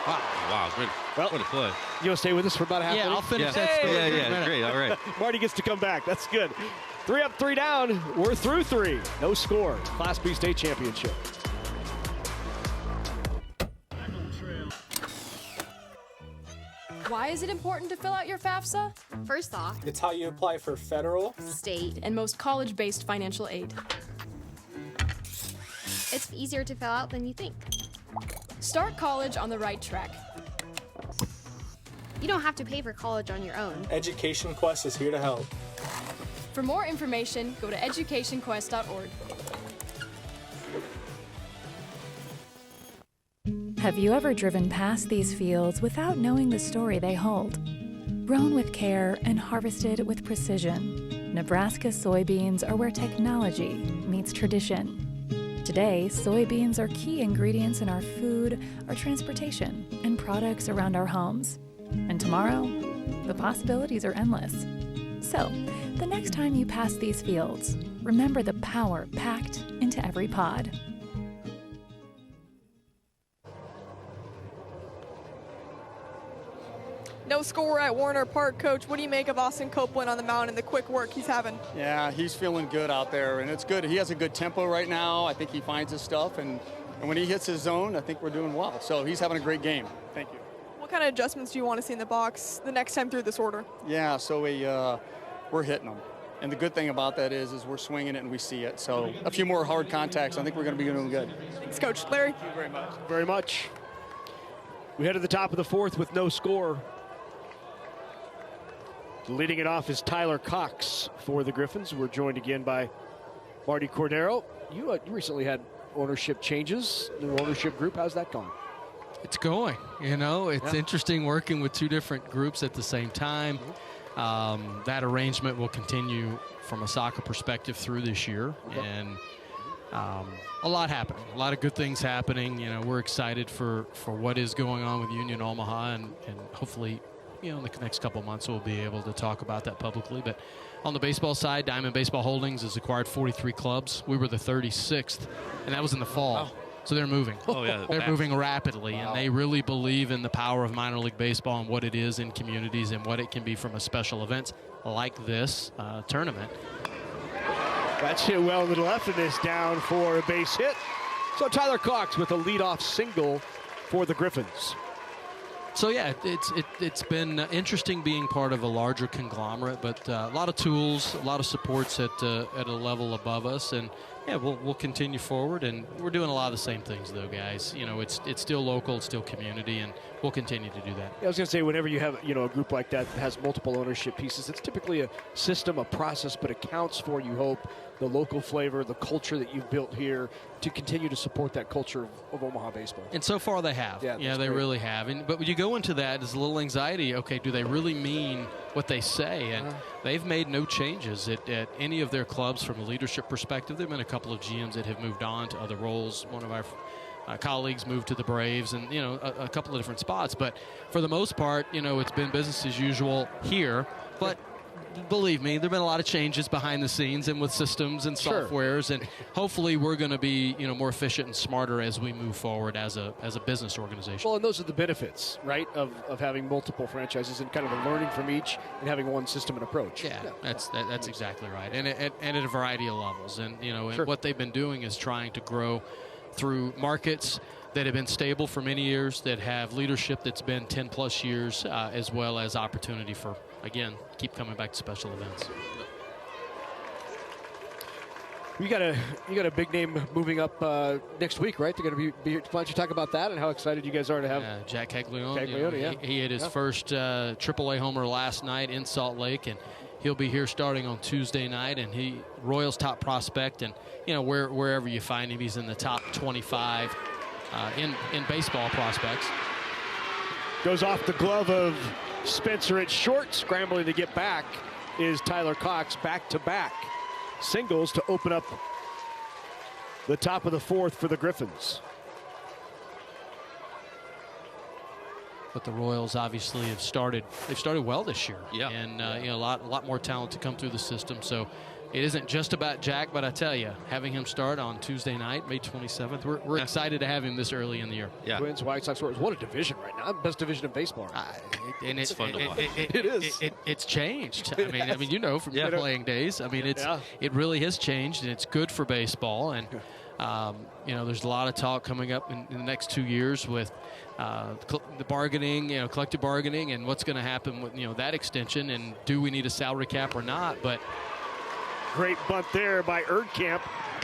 Wow, great. Well, what a play. You want to stay with us for about a half minute? Yeah, I'll finish that story. Yeah, great, all right. Marty gets to come back. That's good. 3 up, 3 down. We're through 3. No score. Class B State Championship. Why is it important to fill out your FAFSA? First off, it's how you apply for federal, state, and most college-based financial aid. It's easier to fill out than you think. Start college on the right track. You don't have to pay for college on your own. Education Quest is here to help. For more information, go to educationquest.org. Have you ever driven past these fields without knowing the story they hold? Grown with care and harvested with precision, Nebraska soybeans are where technology meets tradition. Today, soybeans are key ingredients in our food, our transportation, and products around our homes. And tomorrow, the possibilities are endless. So, the next time you pass these fields, remember the power packed into every pod. No score at Warner Park. Coach, what do you make of Austin Copeland on the mound and the quick work he's having? Yeah, he's feeling good out there, and it's good. He has a good tempo right now. I think he finds his stuff, and when he hits his zone, I think we're doing well. So he's having a great game. Thank you. What kind of adjustments do you want to see in the box the next time through this order? Yeah, so we're hitting them. And the good thing about that is we're swinging it and we see it. So a few more hard contacts, I think we're going to be doing good. Thanks, Coach. Larry? Thank you very much. Very much. We head to the top of the 4th with no score. Leading it off is Tyler Cox for the Griffins. We're joined again by Marty Cordero. You recently had ownership changes, new ownership group. How's that going? It's going. It's interesting working with 2 different groups at the same time. That arrangement will continue from a soccer perspective through this year. Okay. And a lot happening, a lot of good things happening. You know, we're excited for what is going on with Union Omaha, and hopefully, you know, in the next couple of months we'll be able to talk about that publicly. But on the baseball side, Diamond Baseball Holdings has acquired 43 clubs. We were the 36th, and that was in the fall. Wow. So they're moving. Oh, yeah. They're moving rapidly, and they really believe in the power of minor league baseball and what it is in communities and what it can be from a special events like this tournament. That's hit well to the left and is down for a base hit. So Tyler Cox with a leadoff single for the Griffins. So yeah, it's been interesting being part of a larger conglomerate, but a lot of tools, a lot of supports at a level above us, and yeah, we'll continue forward, and we're doing a lot of the same things though, guys. You know, it's still local, it's still community, and we'll continue to do that. I was going to say, whenever you have, you know, a group like that has multiple ownership pieces, it's typically a system, a process, but it counts for, you hope, the local flavor, the culture that you've built here to continue to support that culture of Omaha baseball. And so far they have. Yeah, they really have. But when you go into that, there's a little anxiety. Okay, do they really mean what they say? And they've made no changes at any of their clubs from a leadership perspective. There have been a couple of GMs that have moved on to other roles. One of our colleagues moved to the Braves, and, you know, a couple of different spots. But for the most part, you know, it's been business as usual here. But believe me, there have been a lot of changes behind the scenes and with systems and softwares, and hopefully we're going to be, you know, more efficient and smarter as we move forward as a business organization. Well, and those are the benefits, right, of having multiple franchises and kind of a learning from each and having one system and approach. Yeah. That's exactly right, and at a variety of levels. And, you know, and what they've been doing is trying to grow through markets that have been stable for many years, that have leadership that's been 10+ years, as well as opportunity for, again, keep coming back to special events. You got a big name moving up next week, right? They're going to be. Why don't you talk about that and how excited you guys are to have Jack Caglione. Caglione, He hit his first AAA homer last night in Salt Lake, and he'll be here starting on Tuesday night. And Royals' top prospect, and, you know, wherever you find him, he's in the top 25 in baseball prospects. Goes off the glove of Spencer at short. Scrambling to get back is Tyler Cox. Back-to-back singles to open up the top of the fourth for the Griffins. But the Royals obviously have started well this year. Yeah. And you know, a lot more talent to come through the system. So it isn't just about Jack, but I tell you, having him start on Tuesday night, May 27th, we're excited to have him this early in the year. Yeah. Twins, White Sox, Royals. What a division right now. Best division in baseball. And it's fun to watch. It is. It's changed. I mean, you know, from your playing days. I mean, it really has changed, and it's good for baseball. And you know, there's a lot of talk coming up in the next 2 years with the bargaining, you know, collective bargaining, and what's going to happen with, you know, that extension, and do we need a salary cap or not? But great bunt there by Erdkamp.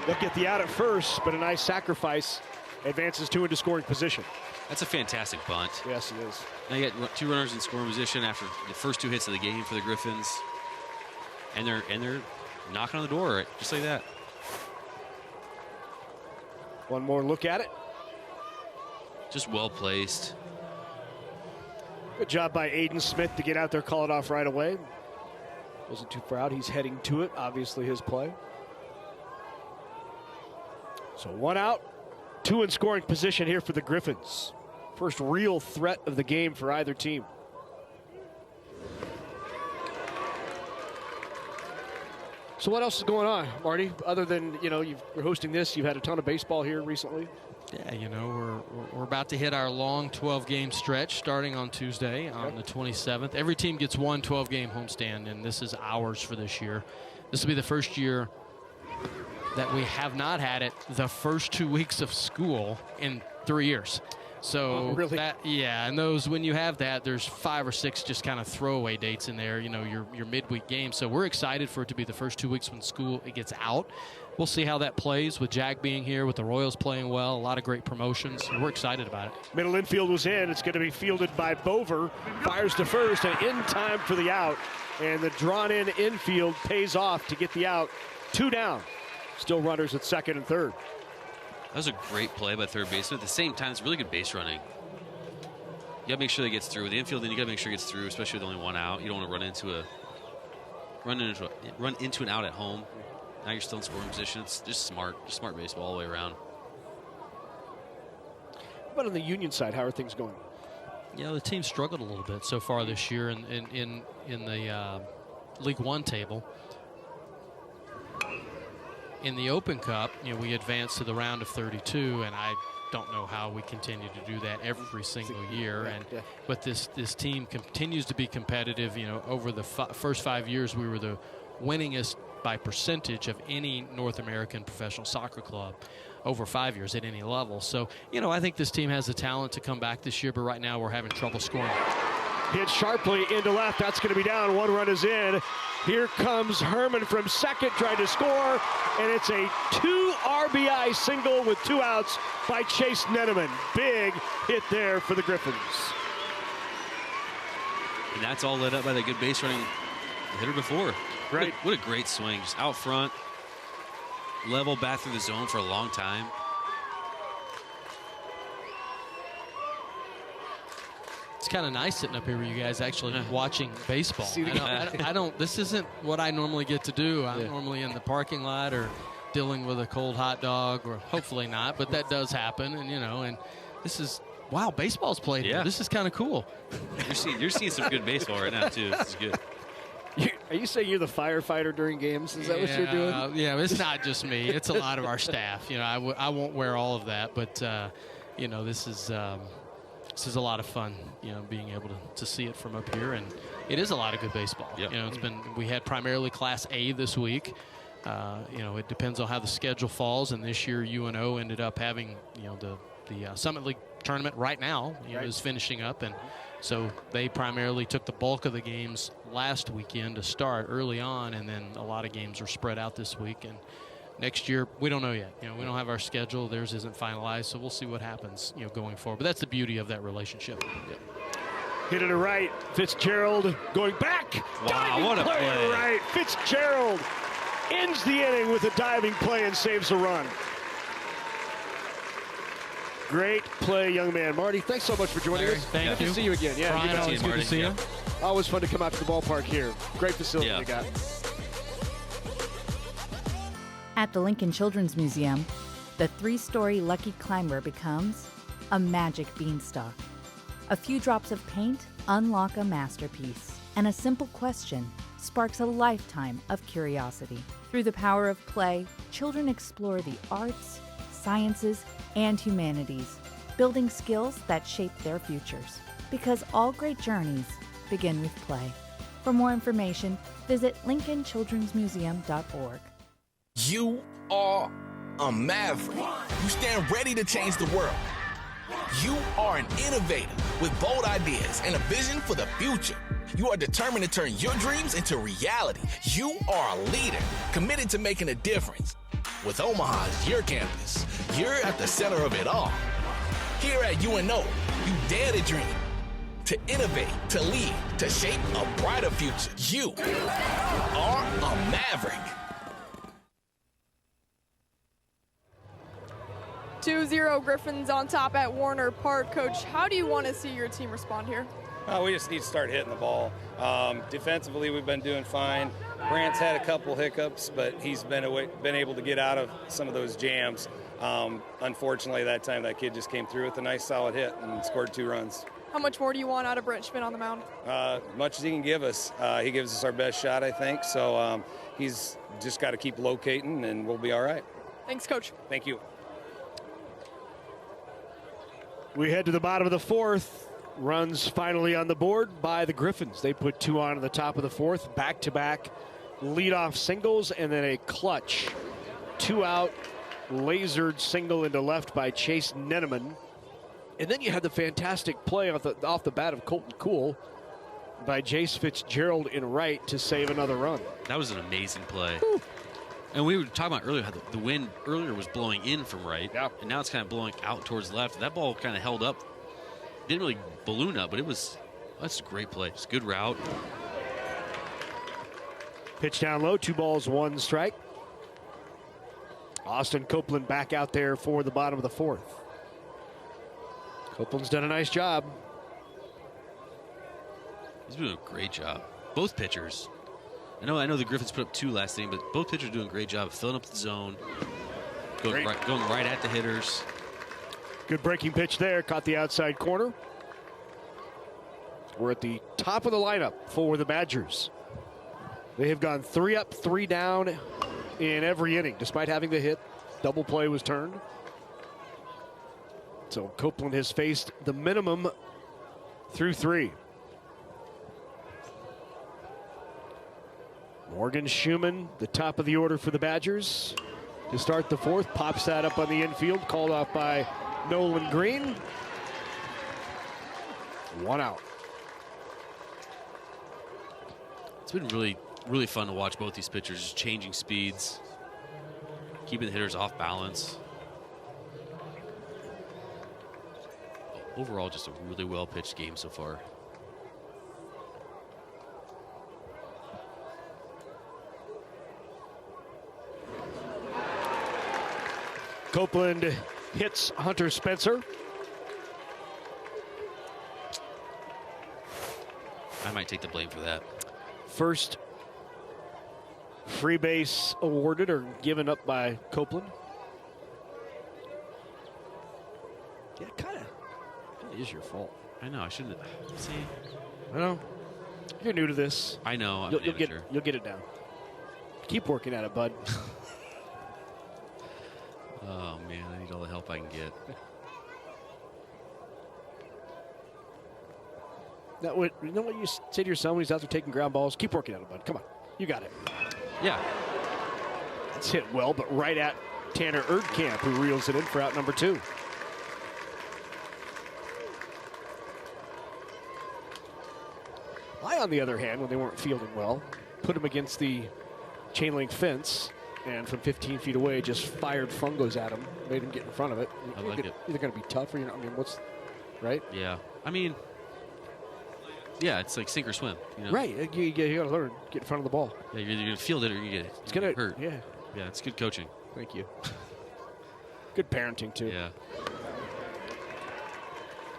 They'll get the out at first, but a nice sacrifice advances two into scoring position. That's a fantastic bunt. Yes, it is. Now you got two runners in scoring position after the first two hits of the game for the Griffins, and they're knocking on the door just like that. One more look at it. Just well placed. Good job by Aiden Smith to get out there, call it off right away. Wasn't too far out. He's heading to it. Obviously his play. So one out, two in scoring position here for the Griffins. First real threat of the game for either team. So what else is going on, Marty? Other than, you know, you're hosting this, you've had a ton of baseball here recently. Yeah, you know, we're about to hit our long 12-game stretch starting on Tuesday on the 27th. Every team gets one 12-game homestand, and this is ours for this year. This will be the first year that we have not had it the first 2 weeks of school in 3 years. So really? And those, when you have that, there's 5 or 6 just kind of throwaway dates in there, you know, your midweek games. So we're excited for it to be the first 2 weeks when school gets out. We'll see how that plays with Jack being here, with the Royals playing well, a lot of great promotions. We're excited about it. Middle infield was in. It's going to be fielded by Bover. Fires to first and in time for the out. And the drawn-in infield pays off to get the out. 2 down. Still runners at second and third. That was a great play by third baseman. At the same time, it's really good base running. got to make sure that gets through. The infield, then you got to make sure it gets through, especially with only one out. You don't want to run into an out at home. Now you're still in scoring position. It's just smart baseball all the way around. But on the Union side, how are things going? Yeah, the team struggled a little bit so far this year in the League One table. In the Open Cup, we advanced to the round of 32, and I don't know how we continue to do that every single year. But this team continues to be competitive. Over the first 5 years, we were the winningest by percentage of any North American professional soccer club over 5 years at any level. So, I think this team has the talent to come back this year, but right now we're having trouble scoring. Hit sharply into left. That's going to be down. One run is in. Here comes Herman from second trying to score, and it's a 2 RBI single with 2 outs by Chase Neneman. Big hit there for the Griffins. And that's all lit up by the good base running hitter before. Right. What a great swing. Just out front, level back through the zone for a long time. It's kind of nice sitting up here with you guys actually watching baseball. I don't. This isn't what I normally get to do. I'm normally in the parking lot or dealing with a cold hot dog, or hopefully not, but that does happen. And and this is baseball's played here. This is kind of cool. You're seeing some good baseball right now too. This is good. Are you saying you're the firefighter during games? Is that what you're doing? Yeah, it's not just me. It's a lot of our staff. I won't wear all of that, but this is a lot of fun. Being able to see it from up here, and it is a lot of good baseball. Yep. We had primarily Class A this week. It depends on how the schedule falls, and this year UNO ended up having the Summit League tournament right now. Is finishing up, and so they primarily took the bulk of the games last weekend to start early on, and then a lot of games are spread out this week. And next year, we don't know yet. We don't have our schedule. Theirs isn't finalized, so we'll see what happens, going forward. But that's the beauty of that relationship. Yep. Hit it to right. Fitzgerald going back. Wow, what a play. To right. Fitzgerald ends the inning with a diving play and saves a run. Great play, young man. Marty, thanks so much for joining us. Thank you. Good to see you again. Yeah, Brian, always good to see you. Always fun to come out to the ballpark here. Great facility you got. At the Lincoln Children's Museum, the 3-story Lucky Climber becomes a magic beanstalk. A few drops of paint unlock a masterpiece, and a simple question sparks a lifetime of curiosity. Through the power of play, children explore the arts, sciences, and humanities, building skills that shape their futures. Because all great journeys begin with play. For more information, visit lincolnchildrensmuseum.org. You are a maverick. You stand ready to change the world. You are an innovator with bold ideas and a vision for the future. You are determined to turn your dreams into reality. You are a leader, committed to making a difference. With Omaha as your campus, you're at the center of it all. Here at UNO, you dare to dream, to innovate, to lead, to shape a brighter future. You are a maverick. 2-0 Griffins on top at Warner Park. Coach, how do you want to see your team respond here? We just need to start hitting the ball. Defensively, we've been doing fine. Brant's had a couple hiccups, but he's been able to get out of some of those jams. Unfortunately, that time that kid just came through with a nice solid hit and scored 2 runs. How much more do you want out of Brent Schmidt on the mound? Much as he can give us. He gives us our best shot, I think. So he's just got to keep locating, and we'll be all right. Thanks, Coach. Thank you. We head to the bottom of the 4th. Runs finally on the board by the Griffins. They put 2 on in the top of the 4th. Back-to-back leadoff singles, and then a clutch 2-out lasered single into left by Chase Neneman. And then you had the fantastic play off the bat of Colton Kuhl by Jace Fitzgerald in right to save another run. That was an amazing play. Whew. And we were talking about earlier how the wind earlier was blowing in from right, and now it's kind of blowing out towards left. That ball kind of held up. Didn't really balloon up, but that's a great play. It's a good route. Pitch down low, 2 balls, 1 strike. Austin Copeland back out there for the bottom of the 4th. Copeland's done a nice job. He's doing a great job. Both pitchers. I know the Griffins put up 2 last inning, but both pitchers are doing a great job of filling up the zone, going right at the hitters. Good breaking pitch there, caught the outside corner. We're at the top of the lineup for the Badgers. They have gone 3 up, 3 down in every inning, despite having the hit. Double play was turned. So Copeland has faced the minimum through 3. Morgan Schumann, the top of the order for the Badgers. To start the 4th, pops that up on the infield, called off by Nolan Green. 1 out. It's been really fun to watch both these pitchers just changing speeds, keeping the hitters off balance. Overall, just a really well-pitched game so far. Copeland hits Hunter Spencer. I might take the blame for that. First free base awarded or given up by Copeland. Yeah, kind of is your fault. I know. I shouldn't. See, I know. You're new to this. I know. You'll get it down. Keep working at it, bud. Oh man, I need all the help I can get. You know what you say to your son when he's out there taking ground balls? Keep working at it, bud. Come on. You got it. Yeah. It's hit well, but right at Tanner Erdkamp, who reels it in for out number 2. I, on the other hand, when they weren't fielding well, put him against the chain link fence, and from 15 feet away just fired fungos at him, made him get in front of it. I like it. Either going to be tough or, what's right? Yeah. I mean, yeah, it's like sink or swim. You know? Right. You got to learn. Get in front of the ball. Yeah, you're going to field it or you get it. It's going to hurt. Yeah. Yeah, it's good coaching. Thank you. Good parenting, too. Yeah.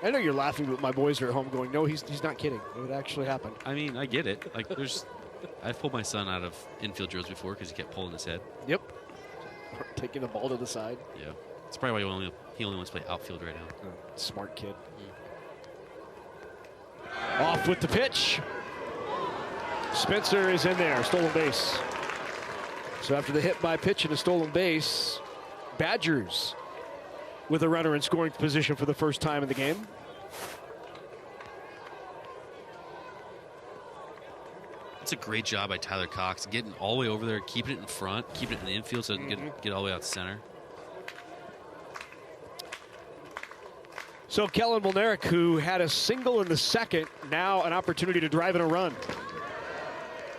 I know you're laughing, but my boys are at home going, no, he's not kidding. It actually happened. I mean, I get it. Like, I've pulled my son out of infield drills before because he kept pulling his head. Yep. Taking the ball to the side. Yeah. It's probably why he only wants to play outfield right now. Smart kid. Off with the pitch. Spencer is in there, stolen base. So after the hit by pitch and a stolen base, Badgers with a runner in scoring position for the first time in the game. It's a great job by Tyler Cox, getting all the way over there, keeping it in front, keeping it in the infield so it doesn't get all the way out to center. So Kellen Molnaric, who had a single in the 2nd, now an opportunity to drive in a run.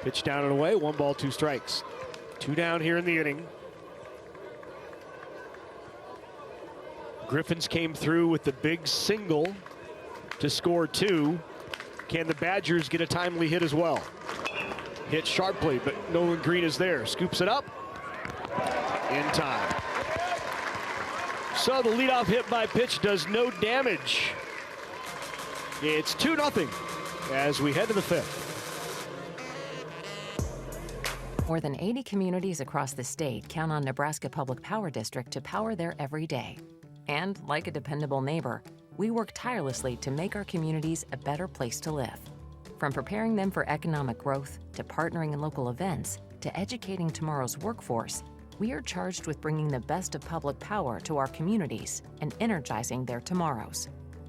Pitch down and away, 1 ball, 2 strikes. 2 down here in the inning. Griffins came through with the big single to score 2. Can the Badgers get a timely hit as well? Hit sharply, but Nolan Green is there. Scoops it up in time. So the leadoff hit by pitch does no damage. It's 2-0 as we head to the 5th. More than 80 communities across the state count on Nebraska Public Power District to power their every day. And like a dependable neighbor, we work tirelessly to make our communities a better place to live. From preparing them for economic growth, to partnering in local events, to educating tomorrow's workforce, we are charged with bringing the best of public power to our communities and energizing their tomorrows.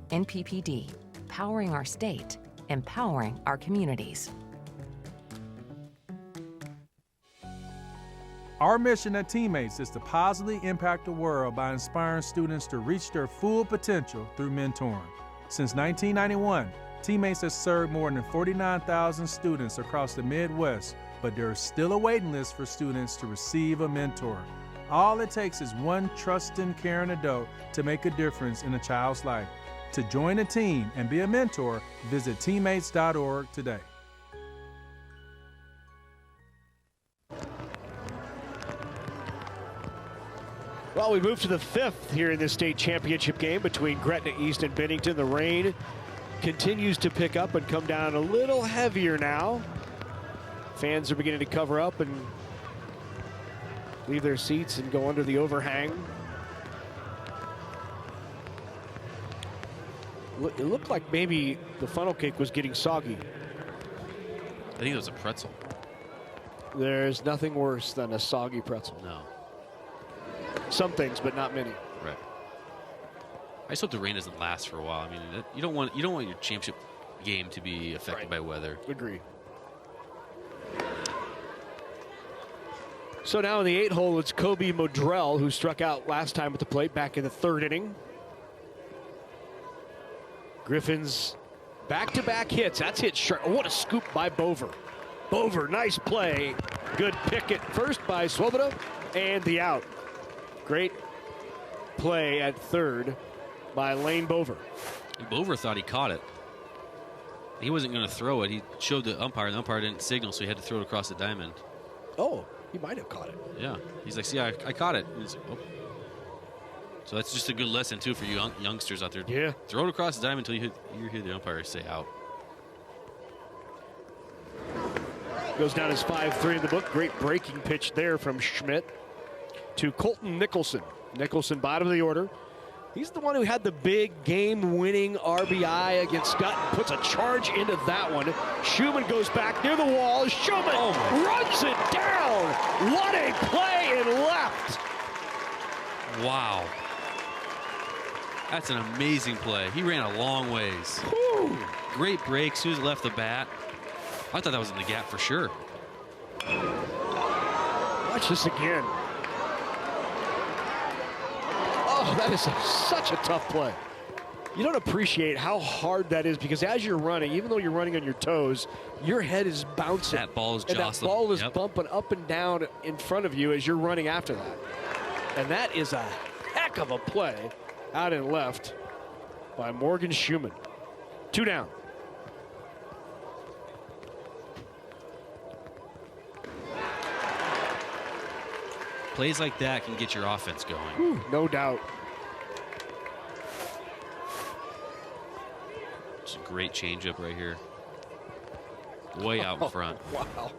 NPPD, powering our state, empowering our communities. Our mission at Teammates is to positively impact the world by inspiring students to reach their full potential through mentoring. Since 1991, Teammates has served more than 49,000 students across the Midwest, but there is still a waiting list for students to receive a mentor. All it takes is one trusting, caring adult to make a difference in a child's life. To join a team and be a mentor, visit teammates.org today. Well, we move to the 5th here in this state championship game between Gretna East and Bennington. The rain continues to pick up and come down a little heavier now. Fans are beginning to cover up and leave their seats and go under the overhang. It looked like maybe the funnel cake was getting soggy. I think it was a pretzel. There's nothing worse than a soggy pretzel. No. Some things, but not many. Right. I just hope the rain doesn't last for a while. I mean, you don't want your championship game to be affected by weather. Agree. So now in the 8-hole, it's Kobe Modrell, who struck out last time at the plate back in the 3rd inning. Griffins back-to-back hits. That's hit sharp. What a scoop by Bover. Bover, nice play. Good pick at first by Swoboda, and the out. Great play at 3rd by Lane Bover. Bover thought he caught it. He wasn't going to throw it. He showed the umpire, and the umpire didn't signal, so he had to throw it across the diamond. Oh, he might have caught it. Yeah. He's like, see, I caught it. And he's like, oh. So that's just a good lesson, too, for you youngsters out there. Yeah. Throw it across the diamond until you hear the umpire say out. Goes down as 5-3 in the book. Great breaking pitch there from Schmidt to Colton Nicholson. Nicholson, bottom of the order. He's the one who had the big game-winning RBI against Scott and puts a charge into that one. Schumann goes back near the wall. Schumann runs it down. What a play in left. Wow. That's an amazing play. He ran a long ways. Whew. Great break. As soon as it left the bat. I thought that was in the gap for sure. Watch this again. Oh, that is such a tough play. You don't appreciate how hard that is because as you're running, even though you're running on your toes, your head is bouncing. That ball is and jostling. that ball is bumping up and down in front of you as you're running after that. And that is a heck of a play out and left by Morgan Schumann. 2 down. Plays like that can get your offense going. Whew, no doubt. It's a great changeup right here. Way out in front. Wow.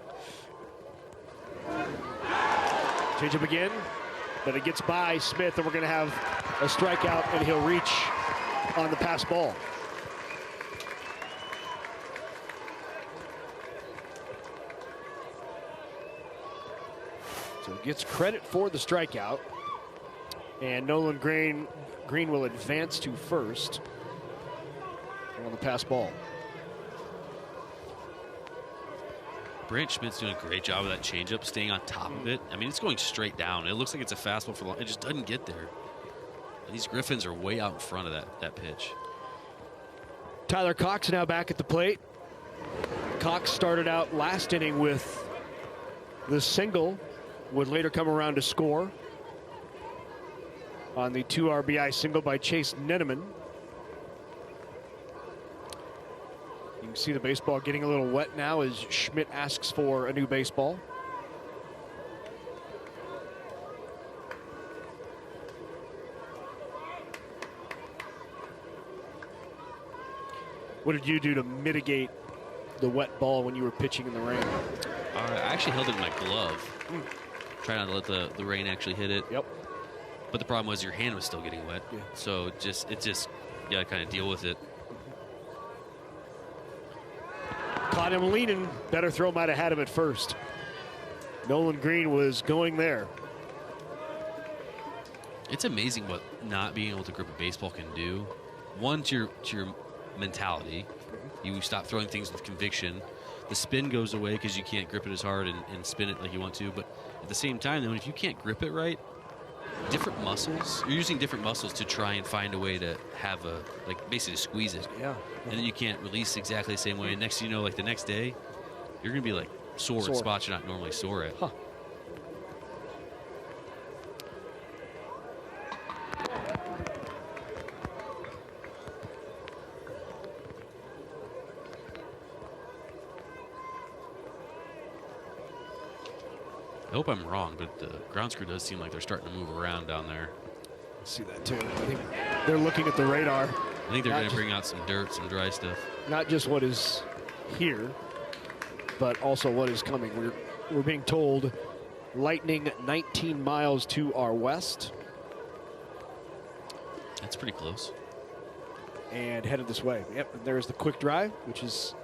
Changeup again, but it gets by Smith, and we're going to have a strikeout, and he'll reach on the pass ball. So gets credit for the strikeout. And Nolan Green will advance to first on the pass ball. Brant Schmidt's doing a great job of that changeup, staying on top of it. I mean, it's going straight down. It looks like it's a fastball for long. It just doesn't get there. And these Griffins are way out in front of that pitch. Tyler Cox now back at the plate. Cox started out last inning with the single, would later come around to score on the 2 RBI single by Chase Neneman. You can see the baseball getting a little wet now as Schmidt asks for a new baseball. What did you do to mitigate the wet ball when you were pitching in the rain? I actually held it in my glove. Try not to let the rain actually hit it. Yep. But the problem was your hand was still getting wet. Yeah. So it just you gotta kind of deal with it. Caught him leaning. Better throw might have had him at first. Nolan Green was going there. It's amazing what not being able to grip a baseball can do. One, to your mentality. You stop throwing things with conviction. The spin goes away because you can't grip it as hard and spin it like you want to. But at the same time, though, if you can't grip it right, different muscles, you're using different muscles to try and find a way to have basically squeeze it. Yeah. And then you can't release exactly the same way. And next thing you know, like the next day, you're going to be like sore at spots you're not normally sore at. Huh. I hope I'm wrong, but the ground crew does seem like they're starting to move around down there. See that too. I think they're looking at the radar. I think they're going to bring out some dirt, some dry stuff. Not just what is here, but also what is coming. We're being told lightning 19 miles to our west. That's pretty close. And headed this way. Yep, and there's the quick dry, which is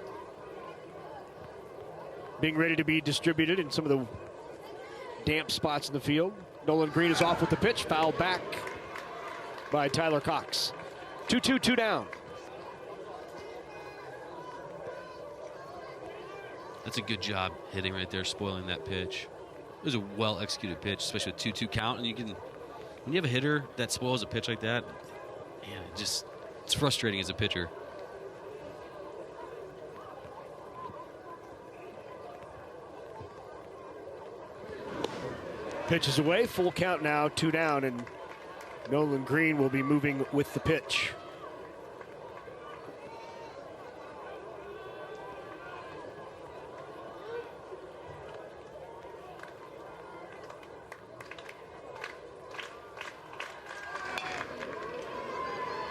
being ready to be distributed in some of the damp spots in the field. Nolan Green is off with the pitch, fouled back by Tyler Cox. 2-2, 2 down. That's a good job hitting right there, spoiling that pitch. It was a well-executed pitch, especially with 2-2 count. And you can, when you have a hitter that spoils a pitch like that, man, it's frustrating as a pitcher. Pitch is away, full count now, 2 down, and Nolan Green will be moving with the pitch.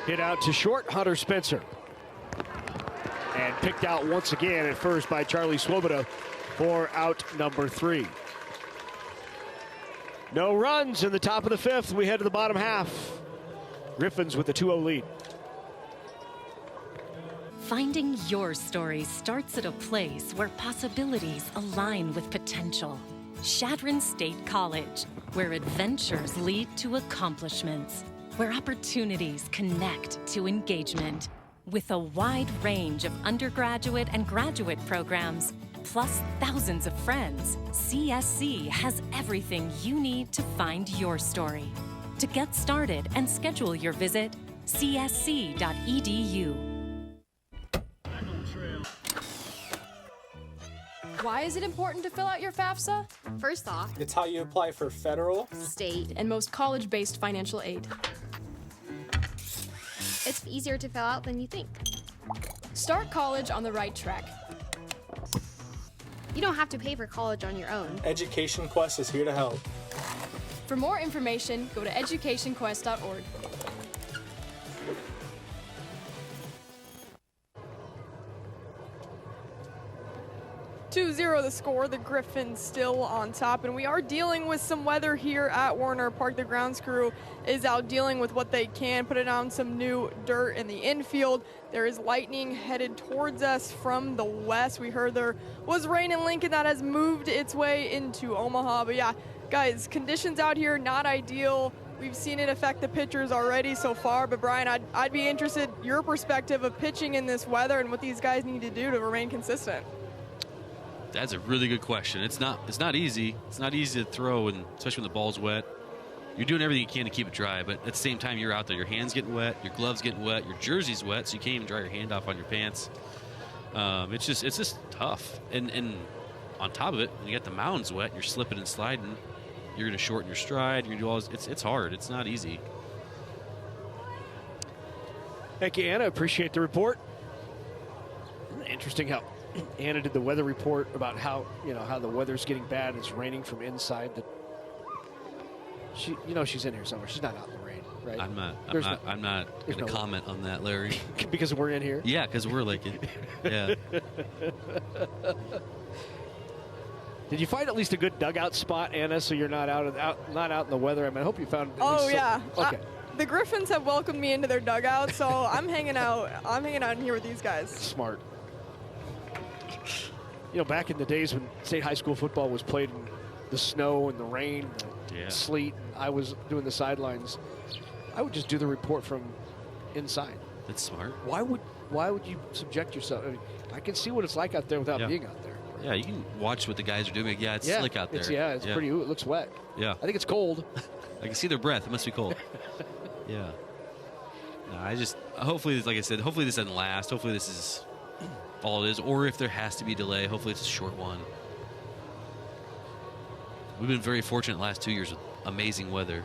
Hit out to short, Hunter Spencer. And picked out once again at first by Charlie Swoboda for out number 3. No runs in the top of the 5th. We head to the bottom half. Griffins with the 2-0 lead. Finding your story starts at a place where possibilities align with potential. Chadron State College, where adventures lead to accomplishments, where opportunities connect to engagement. With a wide range of undergraduate and graduate programs, plus thousands of friends, CSC has everything you need to find your story. To get started and schedule your visit, csc.edu. Why is it important to fill out your FAFSA? First off, It's how you apply for federal, state, And most college-based financial aid. it's easier to fill out than you think. Start college on the right track. You don't have to pay for college on your own. Education Quest is here to help. For more information, go to educationquest.org. 2-0 the score. The Griffins still on top, and we are dealing with some weather here at Warner Park. The grounds crew is out dealing with what they can, putting down some new dirt in the infield. There is lightning headed towards us from the west. We heard there was rain in Lincoln that has moved its way into Omaha. But yeah, guys, conditions out here not ideal. We've seen it affect the pitchers already so far, but Brian, I'd be interested your perspective of pitching in this weather and what these guys need to do to remain consistent. That's a really good question. It's not easy. It's not easy to throw, and especially when the ball's wet. You're doing everything you can to keep it dry, but at the same time, you're out there. Your hand's getting wet, your gloves getting wet, your jersey's wet, so you can't even dry your hand off on your pants. It's just tough. And on top of it, when you got the mounds wet, you're slipping and sliding. You're going to shorten your stride. You're going to do all this. It's hard. It's not easy. Thank you, Anna. Appreciate the report. Interesting how Anna did the weather report about how the weather's getting bad. It's raining from inside. She's in here somewhere. She's not out in the rain, right? I'm not going to comment on that, Larry. Because we're in here? Yeah, because we're like it. Yeah. Did you find at least a good dugout spot, Anna, so you're not out in the weather? I hope you found. Yeah. Okay. The Griffins have welcomed me into their dugout, so I'm hanging out. I'm hanging out in here with these guys. Smart. Back in the days when state high school football was played in the snow and the rain, the sleet, I was doing the sidelines. I would just do the report from inside. That's smart. Why would you subject yourself? I mean, I can see what it's like out there without being out there. Yeah, you can watch what the guys are doing. Yeah, it's slick out there. It's pretty. Ooh, it looks wet. Yeah. I think it's cold. I can see their breath. It must be cold. Yeah. No, hopefully, like I said, hopefully this doesn't last. Hopefully this is all it is. Or if there has to be a delay, hopefully it's a short one. We've been very fortunate the last 2 years with amazing weather.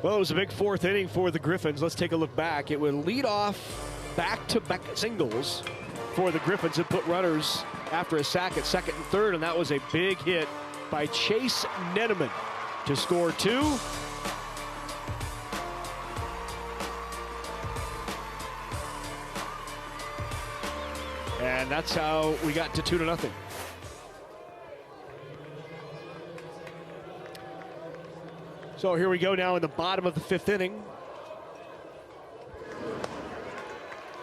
Well, it was a big fourth inning for the Griffins. Let's take a look back. It would lead off back-to-back singles for the Griffins and put runners after a sack at second and third, and that was a big hit by Chase Neneman to score 2. And that's how we got to 2-0. So here we go now in the bottom of the 5th inning.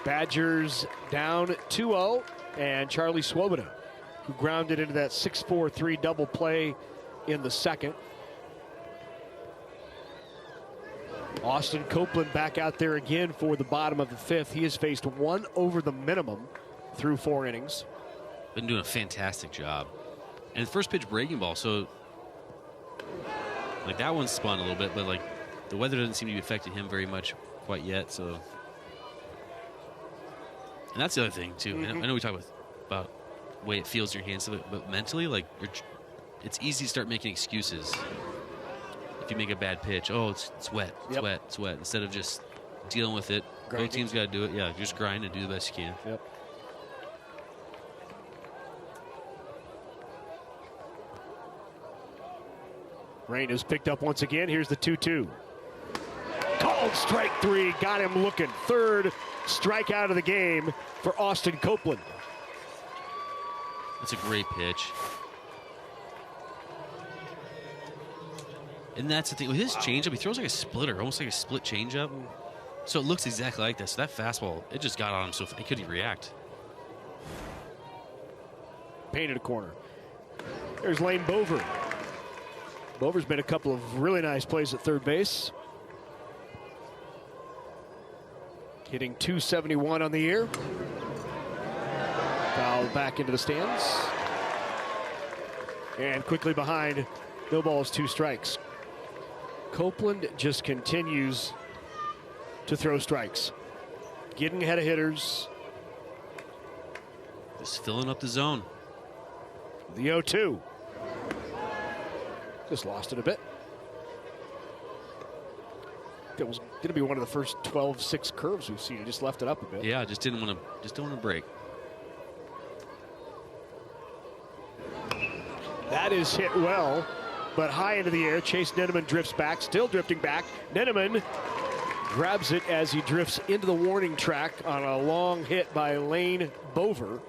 Badgers down 2-0, and Charlie Swoboda, who grounded into that 6-4-3 double play in the second. Austin Copeland back out there again for the bottom of the 5th. He has faced 1 over the minimum through 4 innings. Been doing a fantastic job. And the first pitch breaking ball, so like that one spun a little bit, but like the weather doesn't seem to be affecting him very much quite yet. So, and that's the other thing too. Mm-hmm. I know we talk about the way it feels in your hands, but mentally, like it's easy to start making excuses. If you make a bad pitch, oh, it's wet, it's wet, it's wet. Instead of just dealing with it, both teams got to do it. Yeah, just grind and do the best you can. Yep. Rain is picked up once again. Here's the 2-2. Called strike 3. Got him looking. 3rd strikeout of the game for Austin Copeland. That's a great pitch. And that's the thing. With his changeup, he throws like a splitter, almost like a split changeup. So it looks exactly like that. So that fastball, it just got on him so he couldn't react. Painted a corner. There's Lane Bover. Bover's made a couple of really nice plays at third base. Hitting .271 on the year. Foul back into the stands. And quickly behind, no balls, 2 strikes. Copeland just continues to throw strikes. Getting ahead of hitters. Just filling up the zone. The 0-2. Just lost it a bit. It was going to be one of the first 12-6 curves we've seen. He just left it up a bit. Yeah, just didn't want to break. That is hit well, but high into the air. Chase Nenneman drifts back, still drifting back. Nenneman grabs it as he drifts into the warning track on a long hit by Lane Bover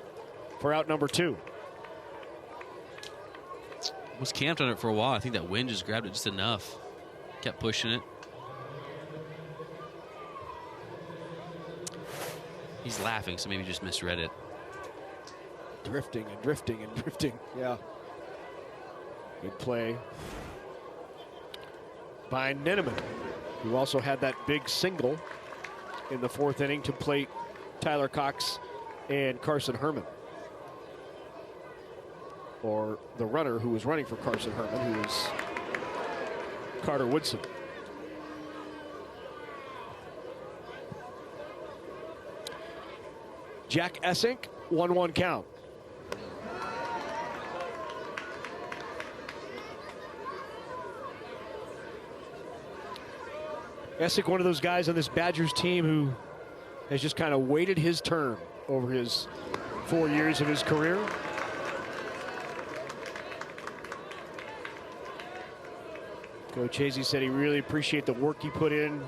for out number 2. Was camped on it for a while. I think that wind just grabbed it just enough. Kept pushing it. He's laughing, so maybe just misread it. Drifting and drifting and drifting. Yeah. Good play by Nenneman, who also had that big single in the 4th inning to plate Tyler Cox and Carson Herman. Or the runner who was running for Carson Herman, who was Carter Woodson. Jack Essink, 1-1 count. Essink, one of those guys on this Badgers team who has just kind of waited his turn over his 4 years of his career. Coach Hazy said he really appreciated the work he put in,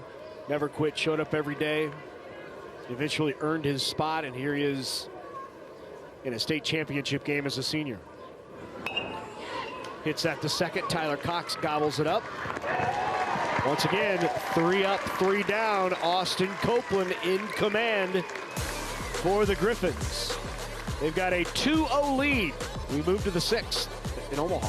never quit, showed up every day, eventually earned his spot, and here he is in a state championship game as a senior. Hits that to second. Tyler Cox gobbles it up. Once again, 3 up, 3 down. Austin Copeland in command for the Griffins. They've got a 2-0 lead. We move to the 6th in Omaha.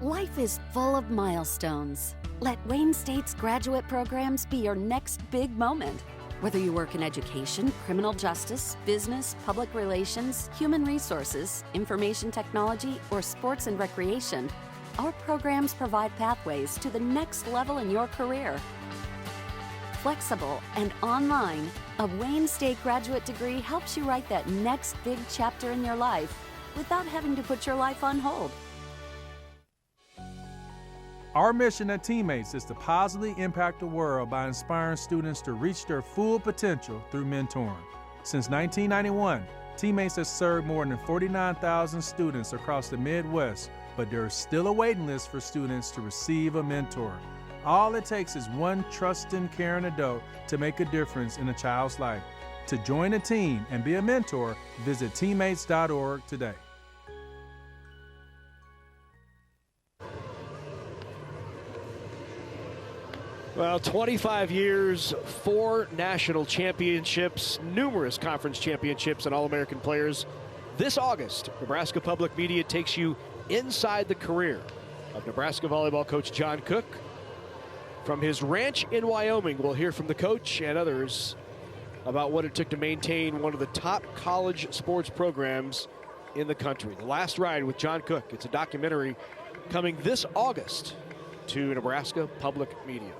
Life is full of milestones. Let Wayne State's graduate programs be your next big moment. Whether you work in education, criminal justice, business, public relations, human resources, information technology, or sports and recreation, our programs provide pathways to the next level in your career. Flexible and online, a Wayne State graduate degree helps you write that next big chapter in your life without having to put your life on hold. Our mission at Teammates is to positively impact the world by inspiring students to reach their full potential through mentoring. Since 1991, Teammates has served more than 49,000 students across the Midwest, but there is still a waiting list for students to receive a mentor. All it takes is one trusting, caring adult to make a difference in a child's life. To join a team and be a mentor, visit teammates.org today. Well, 25 years, 4 national championships, numerous conference championships, and All-American players. This August, Nebraska Public Media takes you inside the career of Nebraska volleyball coach John Cook. From his ranch in Wyoming, we'll hear from the coach and others about what it took to maintain one of the top college sports programs in the country. The Last Ride with John Cook. It's a documentary coming this August to Nebraska Public Media.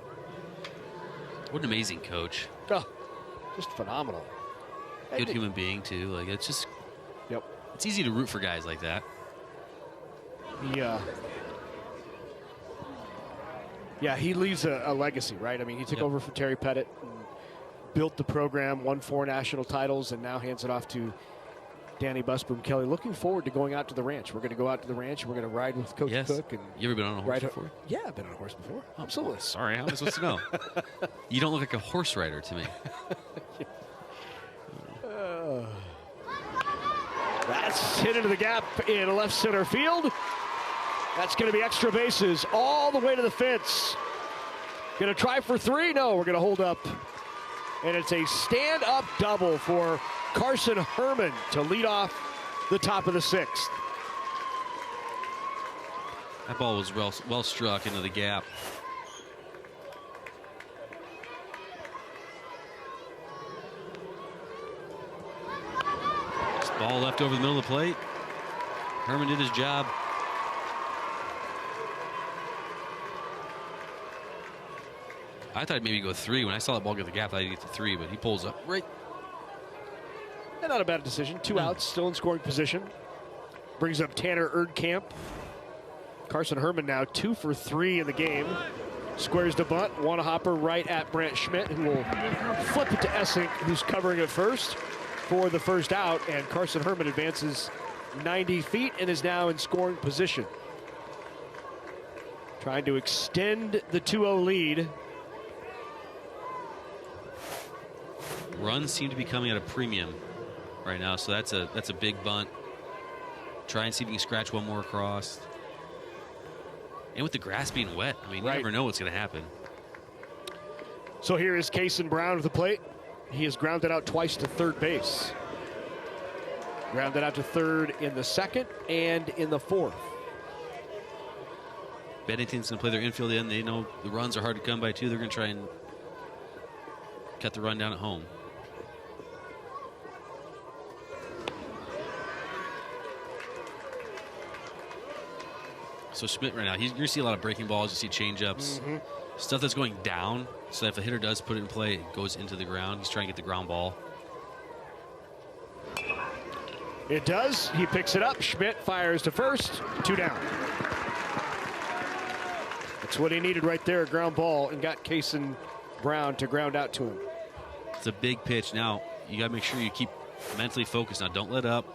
What an amazing coach. Oh, just phenomenal. Good human being, too. Like, it's just, yep. It's easy to root for guys like that. Yeah, he leaves a legacy, right? I mean, he took over for Terry Pettit, and built the program, won 4 national titles, and now hands it off to Danny Busboom Kelly. Looking forward to going out to the ranch. We're going to go out to the ranch. We're going to ride with Coach Cook. And you ever been on a horse before? Yeah, I've been on a horse before. Oh, absolutely. Sorry, how am I supposed to know? You don't look like a horse rider to me. That's hit into the gap in left center field. That's going to be extra bases all the way to the fence. Going to try for 3? No, we're going to hold up. And it's a stand-up double for Carson Herman to lead off the top of the 6th. That ball was well struck into the gap. This ball left over the middle of the plate. Herman did his job. I thought maybe go 3. When I saw that ball get the gap, I thought he'd get to 3, but he pulls up right. And not a bad decision. 2 outs, still in scoring position. Brings up Tanner Erdkamp. Carson Herman now 2 for 3 in the game. Squares the bunt, one hopper right at Brant Schmidt, who will flip it to Essink, who's covering it first for the first out. And Carson Herman advances 90 feet and is now in scoring position. Trying to extend the 2-0 lead. Runs seem to be coming at a premium right now, so that's a big bunt. Try and see if you can scratch one more across. And with the grass being wet, I mean, you never know what's going to happen. So here is Kason Brown at the plate. He has grounded out twice to third base. Grounded out to third in the 2nd and in the 4th. Bennington's going to play their infield in. They know the runs are hard to come by, too. They're going to try and cut the run down at home. So Schmidt right now, you're going to see a lot of breaking balls. You see change-ups, stuff that's going down. So if a hitter does put it in play, it goes into the ground. He's trying to get the ground ball. It does. He picks it up. Schmidt fires to first. 2 down. That's what he needed right there, a ground ball, and got Kason Brown to ground out to him. It's a big pitch. Now, you got to make sure you keep mentally focused. Now, don't let up.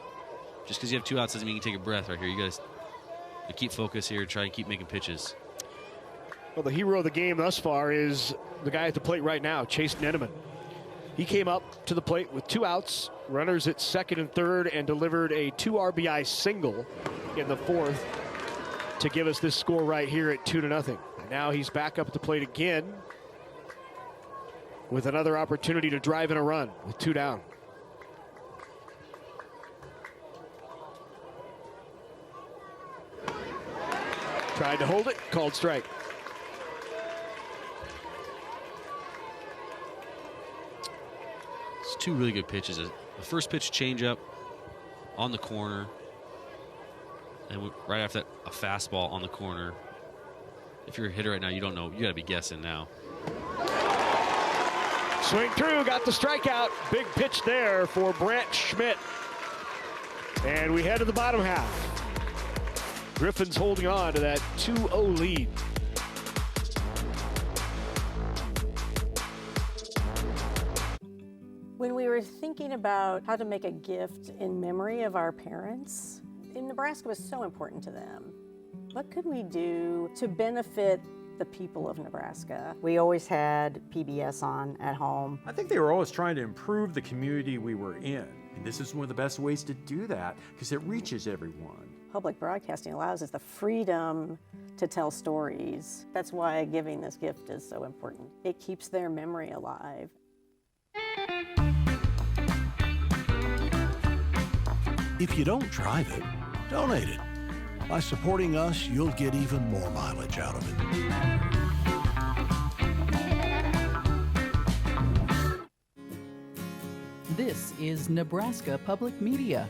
Just because you have 2 outs doesn't mean you can take a breath right here. You got to keep focus here, try and keep making pitches. Well, the hero of the game thus far is the guy at the plate right now, Chase Neneman. He came up to the plate with 2 outs, runners at 2nd and 3rd, and delivered a 2 RBI single in the 4th to give us this score right here at 2-0. And now he's back up at the plate again with another opportunity to drive in a run with 2 down. Tried to hold it, called strike. It's 2 really good pitches. The first pitch, changeup on the corner. And right after that, a fastball on the corner. If you're a hitter right now, you don't know. You got to be guessing now. Swing through, got the strikeout. Big pitch there for Brant Schmidt. And we head to the bottom half. Griffins holding on to that 2-0 lead. When we were thinking about how to make a gift in memory of our parents, Nebraska was so important to them. What could we do to benefit the people of Nebraska. We always had PBS on at home. I think they were always trying to improve the community we were in. And this is one of the best ways to do that because it reaches everyone. Public broadcasting allows us the freedom to tell stories. That's why giving this gift is so important. It keeps their memory alive. If you don't drive it, donate it. By supporting us, you'll get even more mileage out of it. This is Nebraska Public Media.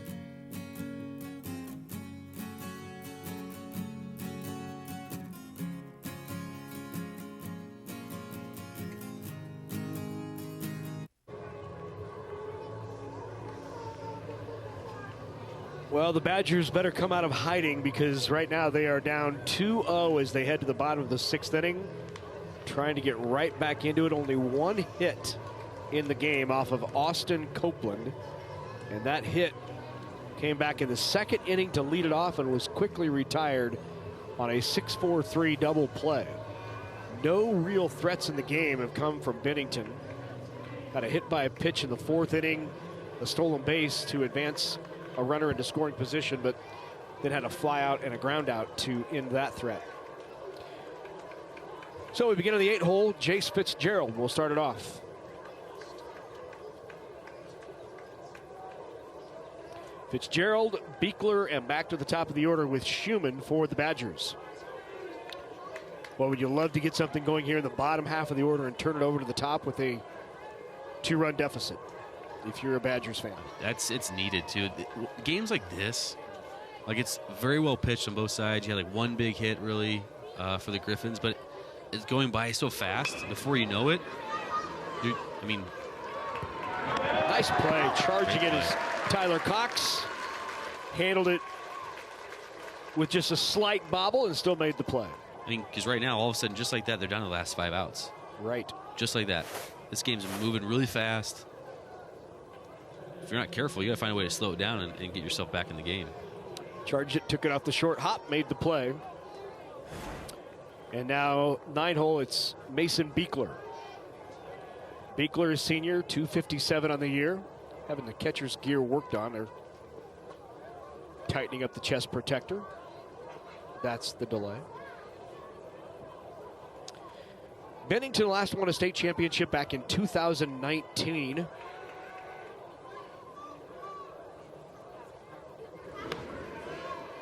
Well, the Badgers better come out of hiding because right now they are down 2-0 as they head to the bottom of the 6th inning. Trying to get right back into it. Only one hit in the game off of Austin Copeland. And that hit came back in the 2nd inning to lead it off and was quickly retired on a 6-4-3 double play. No real threats in the game have come from Bennington. Got a hit by a pitch in the 4th inning. A stolen base to advance a runner into scoring position, but then had a fly out and a ground out to end that threat. So we begin on the 8th hole. Jace Fitzgerald will start it off. Fitzgerald, Beekler, and back to the top of the order with Schumann for the Badgers. Well, would you love to get something going here in the bottom half of the order and turn it over to the top with a 2-run deficit? If you're a Badgers fan. It's needed too. Games like this, like it's very well pitched on both sides. You had like one big hit really for the Griffins, but it's going by so fast. Before you know it, nice play. Charging it is Tyler Cox. Handled it with just a slight bobble and still made the play. I mean, because right now, all of a sudden, just like that, they're down to the last 5 outs. Right. Just like that. This game's moving really fast. If you're not careful, you got to find a way to slow it down and get yourself back in the game. Charged it, took it off the short hop, made the play. And now 9th hole, it's Mason Beekler. Beekler is senior, 257 on the year. Having the catcher's gear worked on. They're tightening up the chest protector. That's the delay. Bennington last won a state championship back in 2019.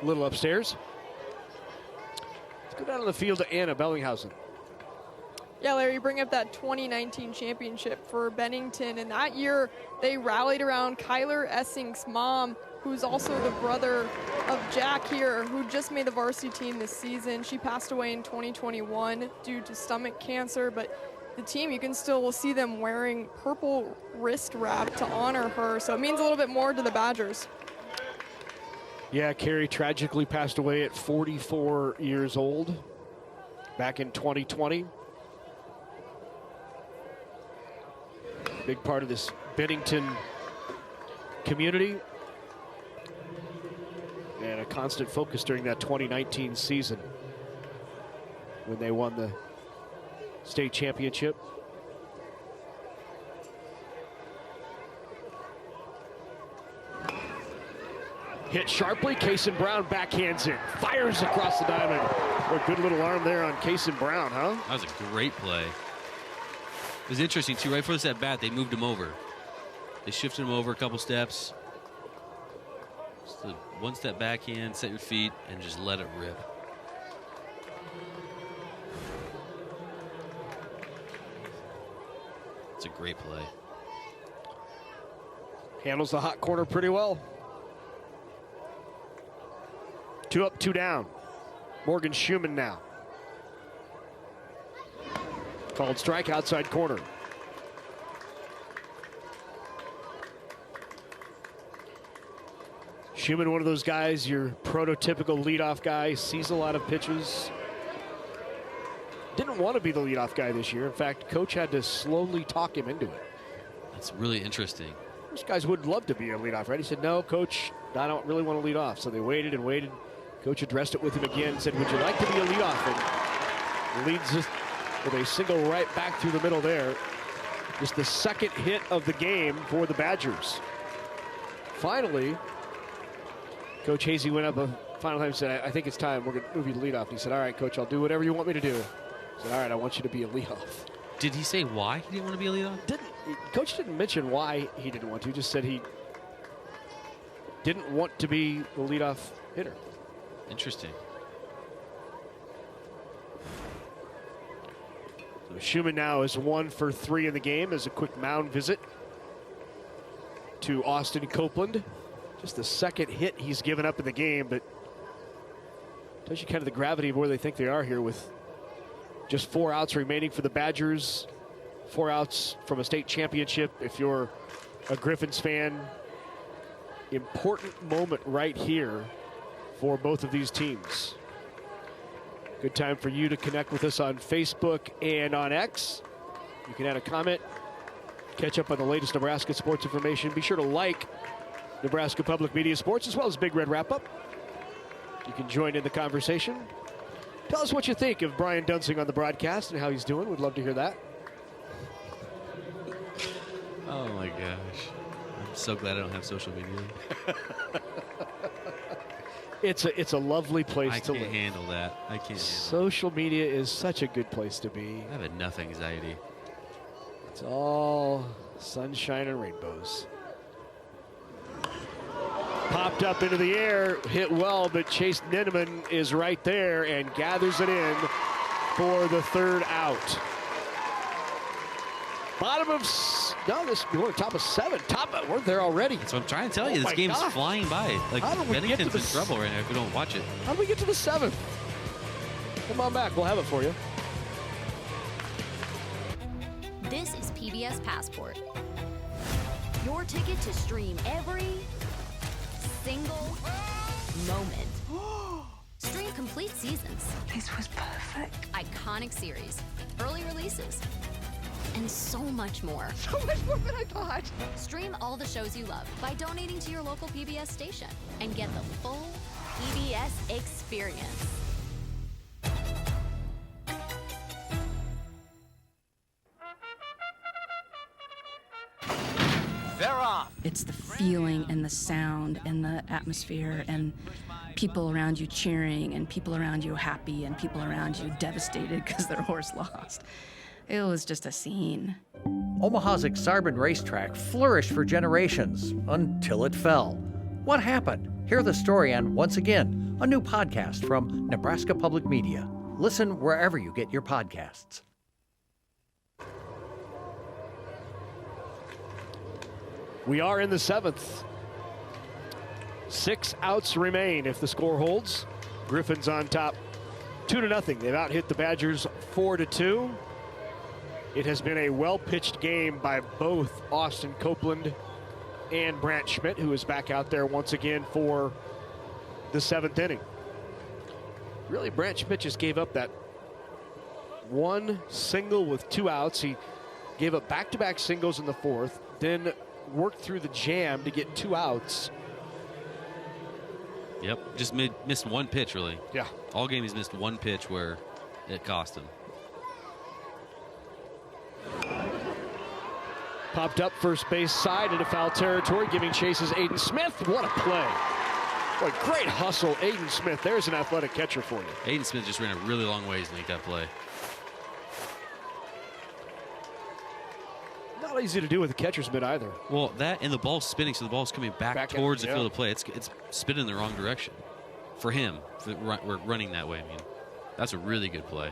A little upstairs. Let's go down to the field to Anna Bellinghausen. Yeah, Larry, you bring up that 2019 championship for Bennington, and that year they rallied around Kyler Essing's mom, who's also the brother of Jack here, who just made the varsity team this season. She passed away in 2021 due to stomach cancer, but the team, you can still see them wearing purple wrist wrap to honor her, so it means a little bit more to the Badgers. Yeah, Carrie tragically passed away at 44 years old back in 2020. Big part of this Bennington community and a constant focus during that 2019 season when they won the state championship. Hit sharply, Kason Brown backhands it, fires across the diamond. What a good little arm there on Kason Brown, huh? That was a great play. It was interesting, too. Right before this at bat, they moved him over. They shifted him over a couple steps. Just a one-step backhand, set your feet, and just let it rip. It's a great play. Handles the hot corner pretty well. 2 up, 2 down. Morgan Schumann now. Called strike outside corner. Schumann, one of those guys, your prototypical leadoff guy, sees a lot of pitches. Didn't want to be the leadoff guy this year. In fact, coach had to slowly talk him into it. That's really interesting. Most guys would love to be a leadoff, right? He said, no, coach, I don't really want to lead off. So they waited and waited. Coach addressed it with him again, said, would you like to be a leadoff? And Leads us with a single right back through the middle there. Just the second hit of the game for the Badgers. Finally, Coach Hazy went up a final time and said, I think it's time. We're going to move you to leadoff. He said, all right, Coach, I'll do whatever you want me to do. He said, all right, I want you to be a leadoff. Did he say why he didn't want to be a leadoff? Coach didn't mention why he didn't want to. Just said he didn't want to be the leadoff hitter. Interesting. So Schumann now is 1 for 3 in the game as a quick mound visit to Austin Copeland. Just the second hit he's given up in the game, but tells you kind of the gravity of where they think they are here with just 4 outs remaining for the Badgers. 4 outs from a state championship. If you're a Griffins fan, important moment right here for both of these teams. Good time for you to connect with us on Facebook and on X. You can add a comment, catch up on the latest Nebraska sports information. Be sure to like Nebraska Public Media Sports as well as Big Red Wrap-Up. You can join in the conversation. Tell us what you think of Brian Dunsing on the broadcast and how he's doing. We'd love to hear that. Oh my gosh. I'm so glad I don't have social media. It's a lovely place to live. I can't handle that. I can't handle Social media is such a good place to be. I have enough anxiety. It's all sunshine and rainbows. Popped up into the air, hit well, but Chase Ninneman is right there and gathers it in for the 3rd out. Bottom of, we're top of 7. We're there already. That's what I'm trying to tell you. This game's flying by. Like, Bennington's in trouble right now if we don't watch it. How do we get to the 7th? Come on back, we'll have it for you. This is PBS Passport. Your ticket to stream every single moment. Stream complete seasons. This was perfect. Iconic series, early releases, and so much more. So much more than I thought. Stream all the shows you love by donating to your local PBS station and get the full PBS experience. They're off. It's the feeling and the sound and the atmosphere and people around you cheering and people around you happy and people around you devastated because their horse lost. It was just a scene. Omaha's Exarban racetrack flourished for generations until it fell. What happened? Hear the story on Once Again, a new podcast from Nebraska Public Media. Listen wherever you get your podcasts. We are in the 7th. 6 outs remain if the score holds. Griffins on top 2-0. They've out-hit the Badgers 4-2. It has been a well-pitched game by both Austin Copeland and Brant Schmidt, who is back out there once again for the 7th inning. Really, Brant Schmidt just gave up that one single with 2 outs. He gave up back-to-back singles in the 4th, then worked through the jam to get 2 outs. Yep, just missed one pitch, really. Yeah. All game he's missed one pitch where it cost him. Popped up first base side into foul territory, giving chases Aiden Smith. What a play. What a great hustle, Aiden Smith. There's an athletic catcher for you. Aiden Smith just ran a really long ways to make that play. Not easy to do with the catcher's mitt either. Well, that and the ball's spinning, so the ball's coming back towards the field of play. It's spinning in the wrong direction for him. We're running that way. I mean, that's a really good play.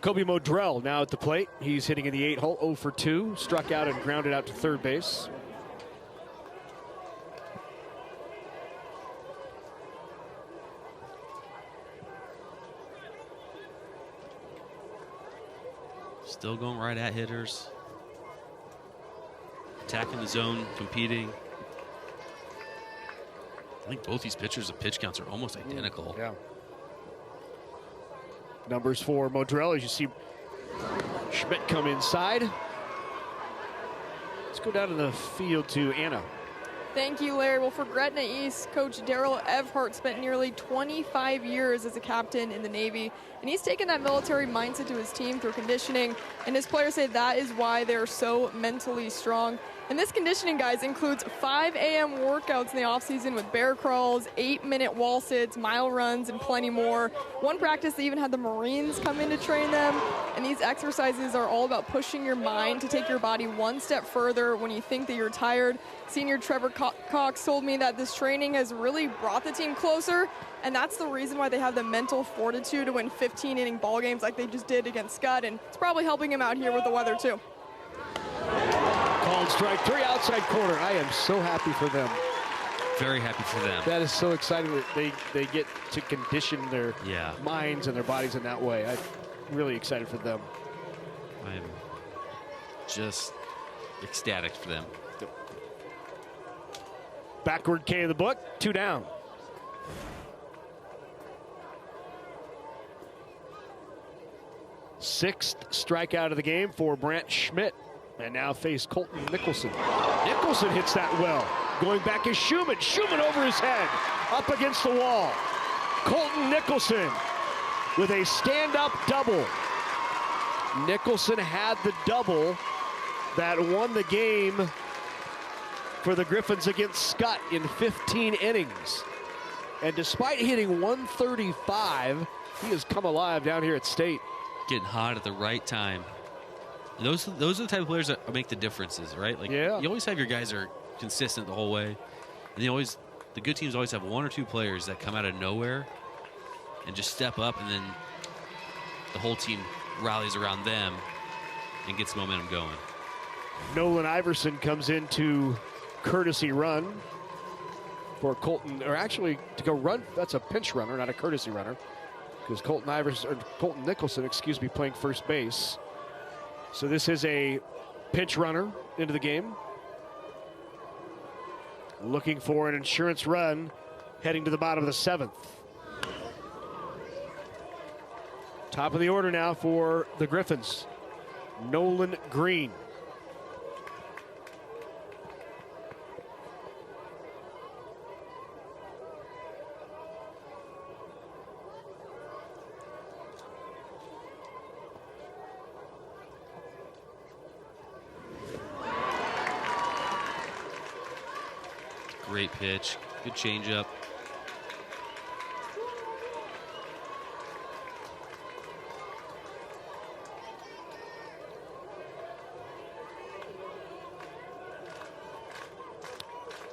Kobe Modrell now at the plate. He's hitting in the 8-hole, 0 for 2. Struck out and grounded out to third base. Still going right at hitters. Attacking the zone, competing. I think both these pitchers' the pitch counts are almost identical. Yeah. Numbers for Modrell as you see Schmidt come inside. Let's go down to the field to Anna. Thank you, Larry. Well, for Gretna East, Coach Daryl Evhart spent nearly 25 years as a captain in the Navy, and he's taken that military mindset to his team through conditioning, and his players say that is why they're so mentally strong. And this conditioning, guys, includes 5 a.m. workouts in the offseason with bear crawls, 8-minute wall sits, mile runs, and plenty more. One practice, they even had the Marines come in to train them, and these exercises are all about pushing your mind to take your body one step further when you think that you're tired. Senior Trevor Cox told me that this training has really brought the team closer, and that's the reason why they have the mental fortitude to win 15-inning ball games like they just did against Scott, and it's probably helping him out here with the weather too. Called strike 3 outside corner. I am so happy for them. Very happy for them. That is so exciting that they get to condition their minds and their bodies in that way. I'm really excited for them. I'm just ecstatic for them. Backward K of the book, 2 down. Sixth strikeout of the game for Brant Schmidt. And now face Colton Nicholson. Nicholson hits that well. Going back is Schumann. Schumann over his head. Up against the wall. Colton Nicholson with a stand-up double. Nicholson had the double that won the game for the Griffins against Scott in 15 innings. And despite hitting 135, he has come alive down here at State. Getting hot at the right time. And those are the type of players that make the differences, right? Like, you always have your guys that are consistent the whole way. And the good teams always have 1 or 2 players that come out of nowhere and just step up, and then the whole team rallies around them and gets momentum going. Nolan Iverson comes into courtesy run for Colton, or actually to go run. That's a pinch runner, not a courtesy runner, because Colton Nicholson, playing first base. So this is a pinch runner into the game. Looking for an insurance run, heading to the bottom of the 7th. Top of the order now for the Griffins. Nolan Green. Great pitch, good changeup.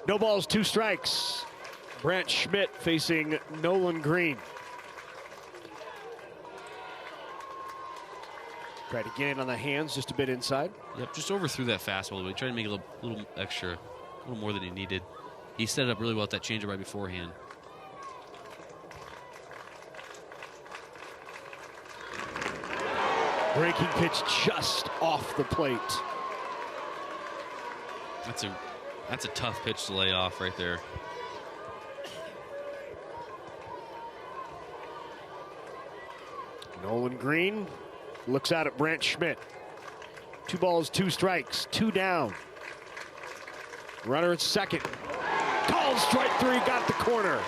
No balls, 2 strikes. Brant Schmidt facing Nolan Green. Try to get in on the hands just a bit inside. Yep, just overthrew that fastball. We tried to make it a little extra, a little more than he needed. He set it up really well with that changeup right beforehand. Breaking pitch just off the plate. That's a tough pitch to lay off right there. Nolan Green looks out at Brant Schmidt. 2 balls, 2 strikes, 2 down. Runner at second. Called strike 3, got the corner.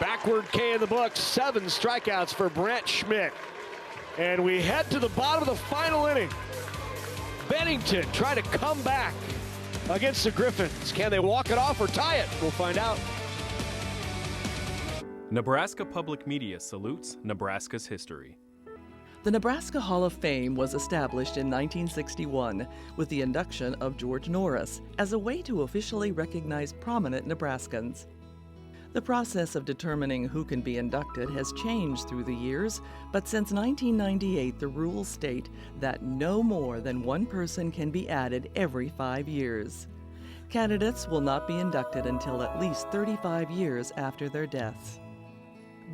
Backward K in the book, 7 strikeouts for Brant Schmidt. And we head to the bottom of the final inning. Bennington try to come back against the Griffins. Can they walk it off or tie it? We'll find out. Nebraska Public Media salutes Nebraska's history. The Nebraska Hall of Fame was established in 1961 with the induction of George Norris as a way to officially recognize prominent Nebraskans. The process of determining who can be inducted has changed through the years, but since 1998 the rules state that no more than 1 person can be added every 5 years. Candidates will not be inducted until at least 35 years after their deaths.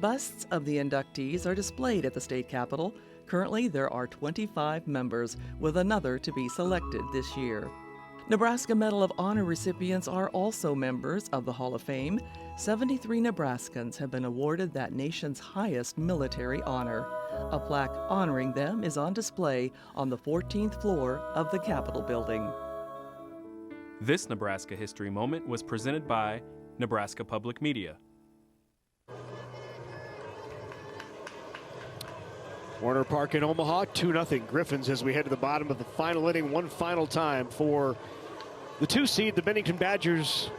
Busts of the inductees are displayed at the state capitol. Currently, there are 25 members, with another to be selected this year. Nebraska Medal of Honor recipients are also members of the Hall of Fame. 73 Nebraskans have been awarded that nation's highest military honor. A plaque honoring them is on display on the 14th floor of the Capitol building. This Nebraska History Moment was presented by Nebraska Public Media. Warner Park in Omaha, 2-0 Griffins as we head to the bottom of the final inning. One final time for the 2 seed, the Bennington Badgers,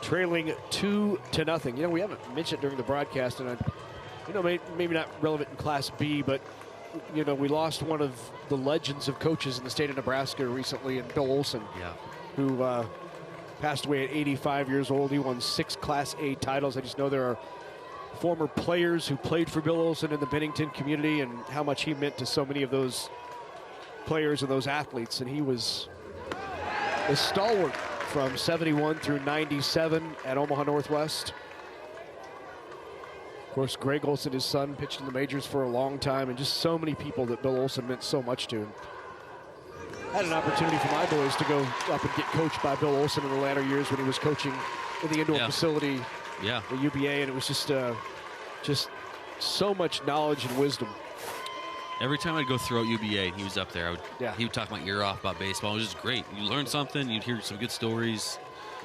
trailing 2-0. You know, we haven't mentioned during the broadcast, and maybe not relevant in Class B, but you know, we lost one of the legends of coaches in the state of Nebraska recently, and Bill Olson, who passed away at 85 years old. He won 6 Class A titles. I just know there are former players who played for Bill Olson in the Bennington community and how much he meant to so many of those players and those athletes. And he was a stalwart from 71 through 97 at Omaha Northwest. Of course, Greg Olson, his son, pitched in the majors for a long time, and just so many people that Bill Olson meant so much to. Had an opportunity for my boys to go up and get coached by Bill Olson in the latter years when he was coaching in the indoor facility at UBA, and it was just so much knowledge and wisdom. Every time I'd go throughout UBA, he was up there. He would talk my ear off about baseball. It was just great. You learn something. You'd hear some good stories.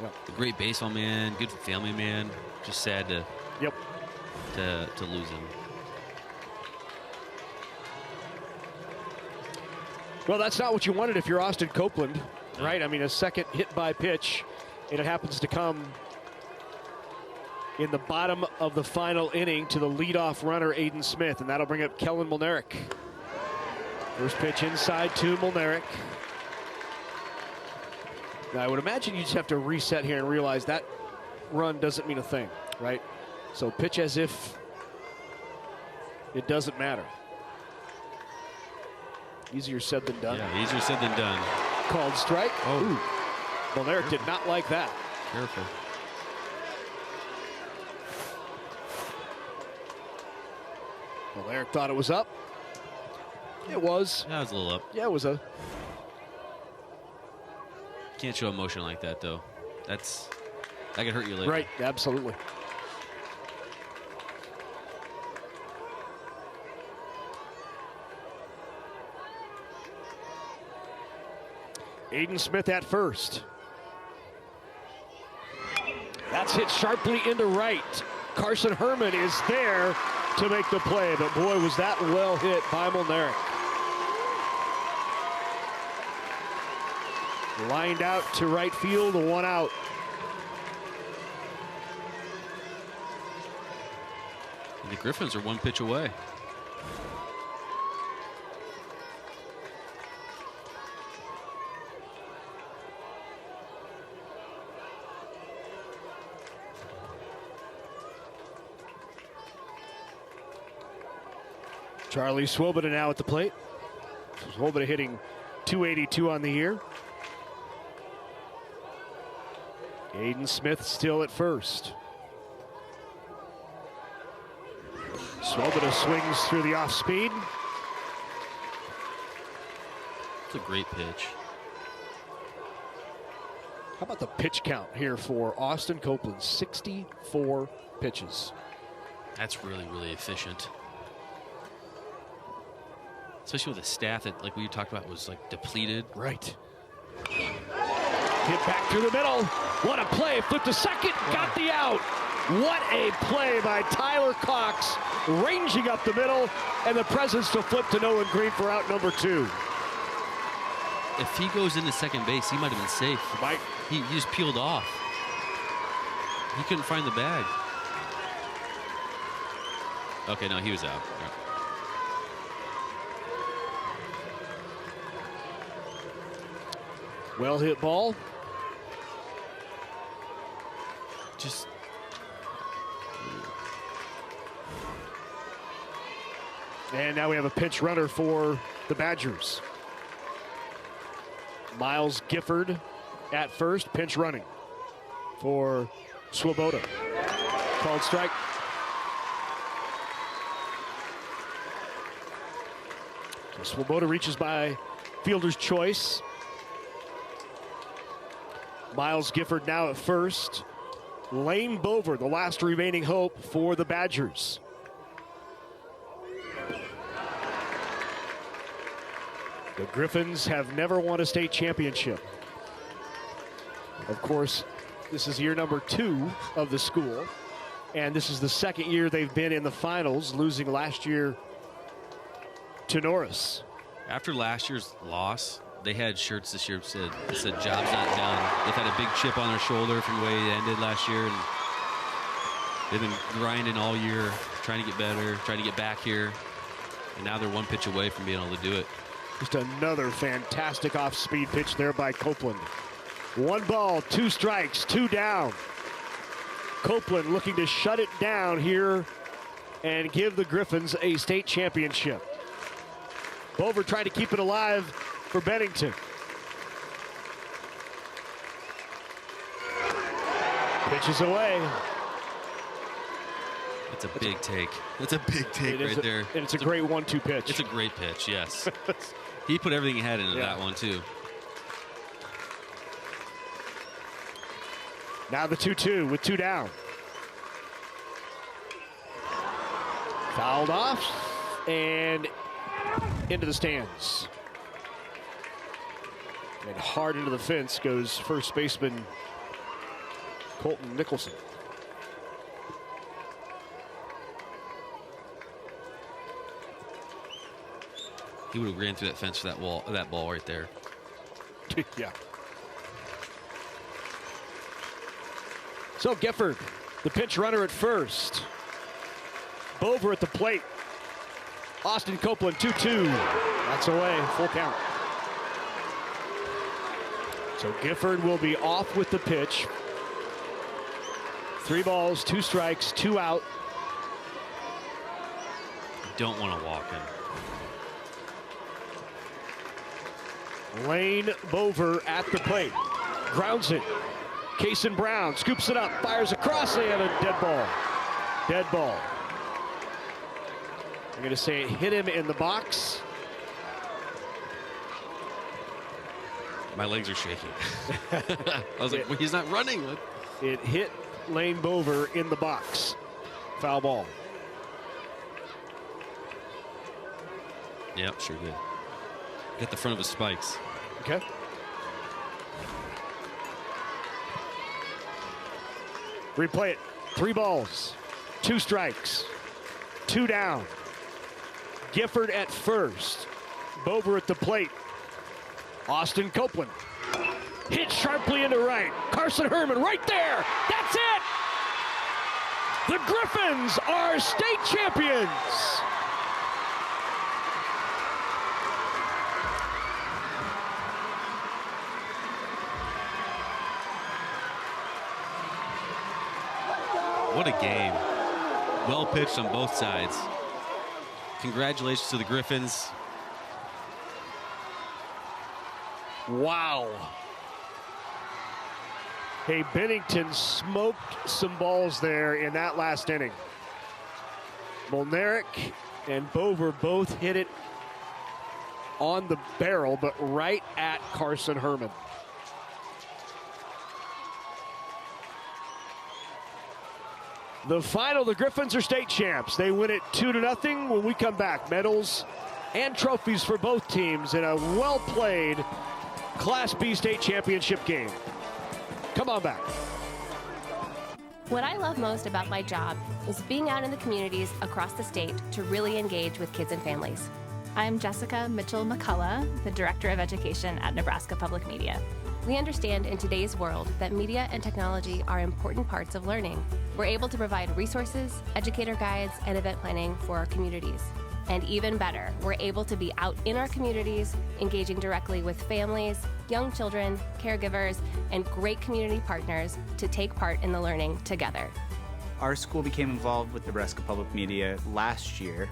A great baseball man, good family man. Just sad to lose him. Well, that's not what you wanted if you're Austin Copeland, right? I mean, a second hit by pitch, and it happens to come in the bottom of the final inning to the leadoff runner, Aiden Smith, and that'll bring up Kellen Mulnerick. First pitch inside to Mulnerick. Now, I would imagine you just have to reset here and realize that run doesn't mean a thing, right? So pitch as if it doesn't matter. Easier said than done. Yeah, easier said than done. Called strike. Oh. Mulnerick did not like that. Careful. Mulnerick thought it was up. It was. Yeah, it was a little up. Yeah, it was a. Can't show emotion like that, though. That could hurt you later. Right, absolutely. Aiden Smith at first. That's hit sharply into right. Carson Herman is there to make the play, but boy, was that well hit by Mulnerick. Lined out to right field, 1 out. And the Griffins are 1 pitch away. Charlie Swoboda now at the plate. Swoboda hitting .282 on the year. Aiden Smith still at first. Swoboda swings through the off speed. It's a great pitch. How about the pitch count here for Austin Copeland? 64 pitches. That's really, really efficient. Especially with a staff that, like we talked about, was like depleted. Right. Hit back through the middle. What a play. Flipped to second. Got the out. What a play by Tyler Cox. Ranging up the middle. And the presence to flip to Nolan Green for out number 2. If he goes into second base, he might have been safe. Might. He just peeled off. He couldn't find the bag. Okay, no, he was out. Yeah. Well hit ball. Just. And now we have a pinch runner for the Badgers. Miles Gifford at first, pinch running for Swoboda. Called strike. So Swoboda reaches by fielder's choice. Miles Gifford now at first. Lane Bover, the last remaining hope for the Badgers. The Griffins have never won a state championship. Of course, this is year number 2 of the school, and this is the second year they've been in the finals, losing last year to Norris. After last year's loss, they had shirts this year that said job's not done. They've had a big chip on their shoulder from the way it ended last year, and they've been grinding all year, trying to get better, trying to get back here, and now they're one pitch away from being able to do it. Just another fantastic off-speed pitch there by Copeland. 1 ball, 2 strikes, 2 down. Copeland looking to shut it down here and give the Griffins a state championship. Bover trying to keep it alive for Bennington. Pitches away. It's a big take. It's a big take right there. And it's a great 1-2 pitch. It's a great pitch, yes. He put everything he had into that one, too. Now the 2-2 with 2 down. Fouled off and into the stands. And hard into the fence goes first baseman Colton Nicholson. He would have ran through that fence for that ball right there. Yeah. So Gifford, the pinch runner at first. Bover at the plate. Austin Copeland, 2-2. That's away, full count. So Gifford will be off with the pitch. 3 balls, 2 strikes, 2 out. Don't want to walk him. Lane Bover at the plate. Grounds it. Kason Brown scoops it up, fires across, and a dead ball. Dead ball. I'm going to say it hit him in the box. My legs are shaking. I was like, well, he's not running. It hit Lane Bover in the box. Foul ball. Yep, sure did. Got the front of his spikes. Okay. Replay it. 3 balls, 2 strikes, 2 down. Gifford at first. Bover at the plate. Austin Copeland. Hit sharply into right. Carson Herman right there. That's it. The Griffins are state champions. What a game. Well pitched on both sides. Congratulations to the Griffins. Wow. Hey, Bennington smoked some balls there in that last inning. Molnaric and Bover both hit it on the barrel, but right at Carson Herman. The final, the Griffins are state champs. They win it 2-0 when we come back. Medals and trophies for both teams in a well-played Class B state championship game. Come on back. What I love most about my job is being out in the communities across the state to really engage with kids and families. I'm Jessica Mitchell-McCullough, the Director of Education at Nebraska Public Media. We understand in today's world that media and technology are important parts of learning. We're able to provide resources, educator guides, and event planning for our communities. And even better, we're able to be out in our communities, engaging directly with families, young children, caregivers, and great community partners to take part in the learning together. Our school became involved with Nebraska Public Media last year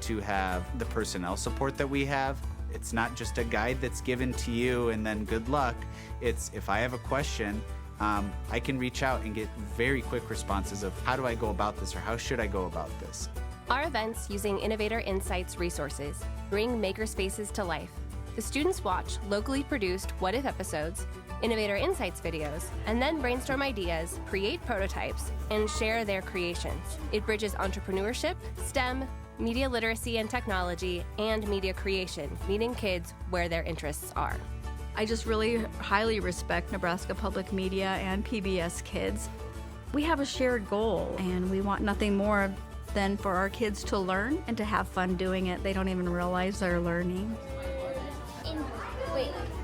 to have the personnel support that we have. It's not just a guide that's given to you and then good luck. It's if I have a question, I can reach out and get very quick responses of how do I go about this or how should I go about this. Our events using Innovator Insights resources bring makerspaces to life. The students watch locally produced What If episodes, Innovator Insights videos, and then brainstorm ideas, create prototypes, and share their creations. It bridges entrepreneurship, STEM, media literacy and technology, and media creation, meeting kids where their interests are. I just really highly respect Nebraska Public Media and PBS Kids. We have a shared goal, and we want nothing more than for our kids to learn and to have fun doing it. They don't even realize they're learning.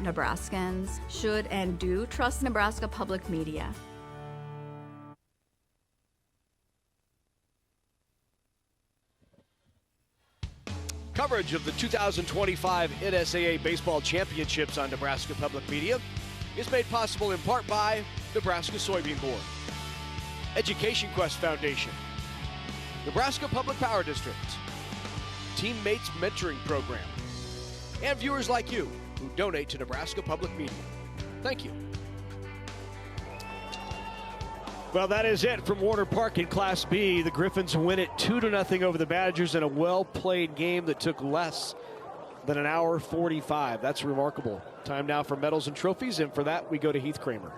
Nebraskans should and do trust Nebraska Public Media. Coverage of the 2025 NSAA Baseball Championships on Nebraska Public Media is made possible in part by Nebraska Soybean Board, Education Quest Foundation, Nebraska Public Power District, Teammates Mentoring Program, and viewers like you who donate to Nebraska Public Media. Thank you. Well, that is it from Warner Park in Class B. The Griffins win it 2-0 over the Badgers in a well-played game that took less than an hour 45. That's remarkable. Time now for medals and trophies, and for that, we go to Heath Kramer.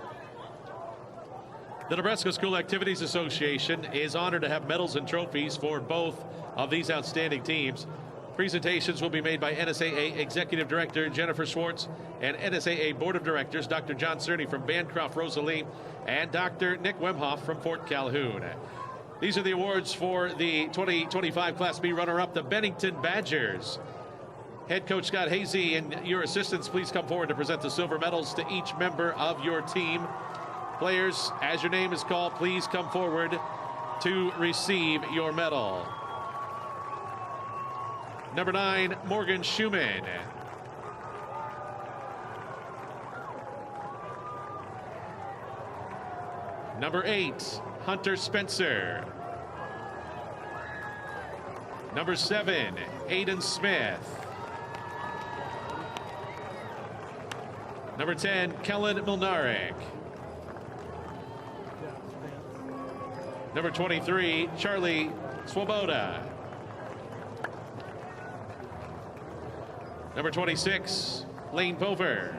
The Nebraska School Activities Association is honored to have medals and trophies for both of these outstanding teams. Presentations will be made by NSAA Executive Director Jennifer Schwartz and NSAA Board of Directors Dr. John Cerny from Bancroft Rosalie and Dr. Nick Wemhoff from Fort Calhoun. These are the awards for the 2025 Class B runner-up, the Bennington Badgers. Head coach Scott Hazy and your assistants, please come forward to present the silver medals to each member of your team. Players, as your name is called, please come forward to receive your medal. Number 9, Morgan Schumann. Number 8, Hunter Spencer. Number 7, Aiden Smith. Number 10, Kellen Milnarek. Number 23, Charlie Swoboda. Number 26, Lane Bover.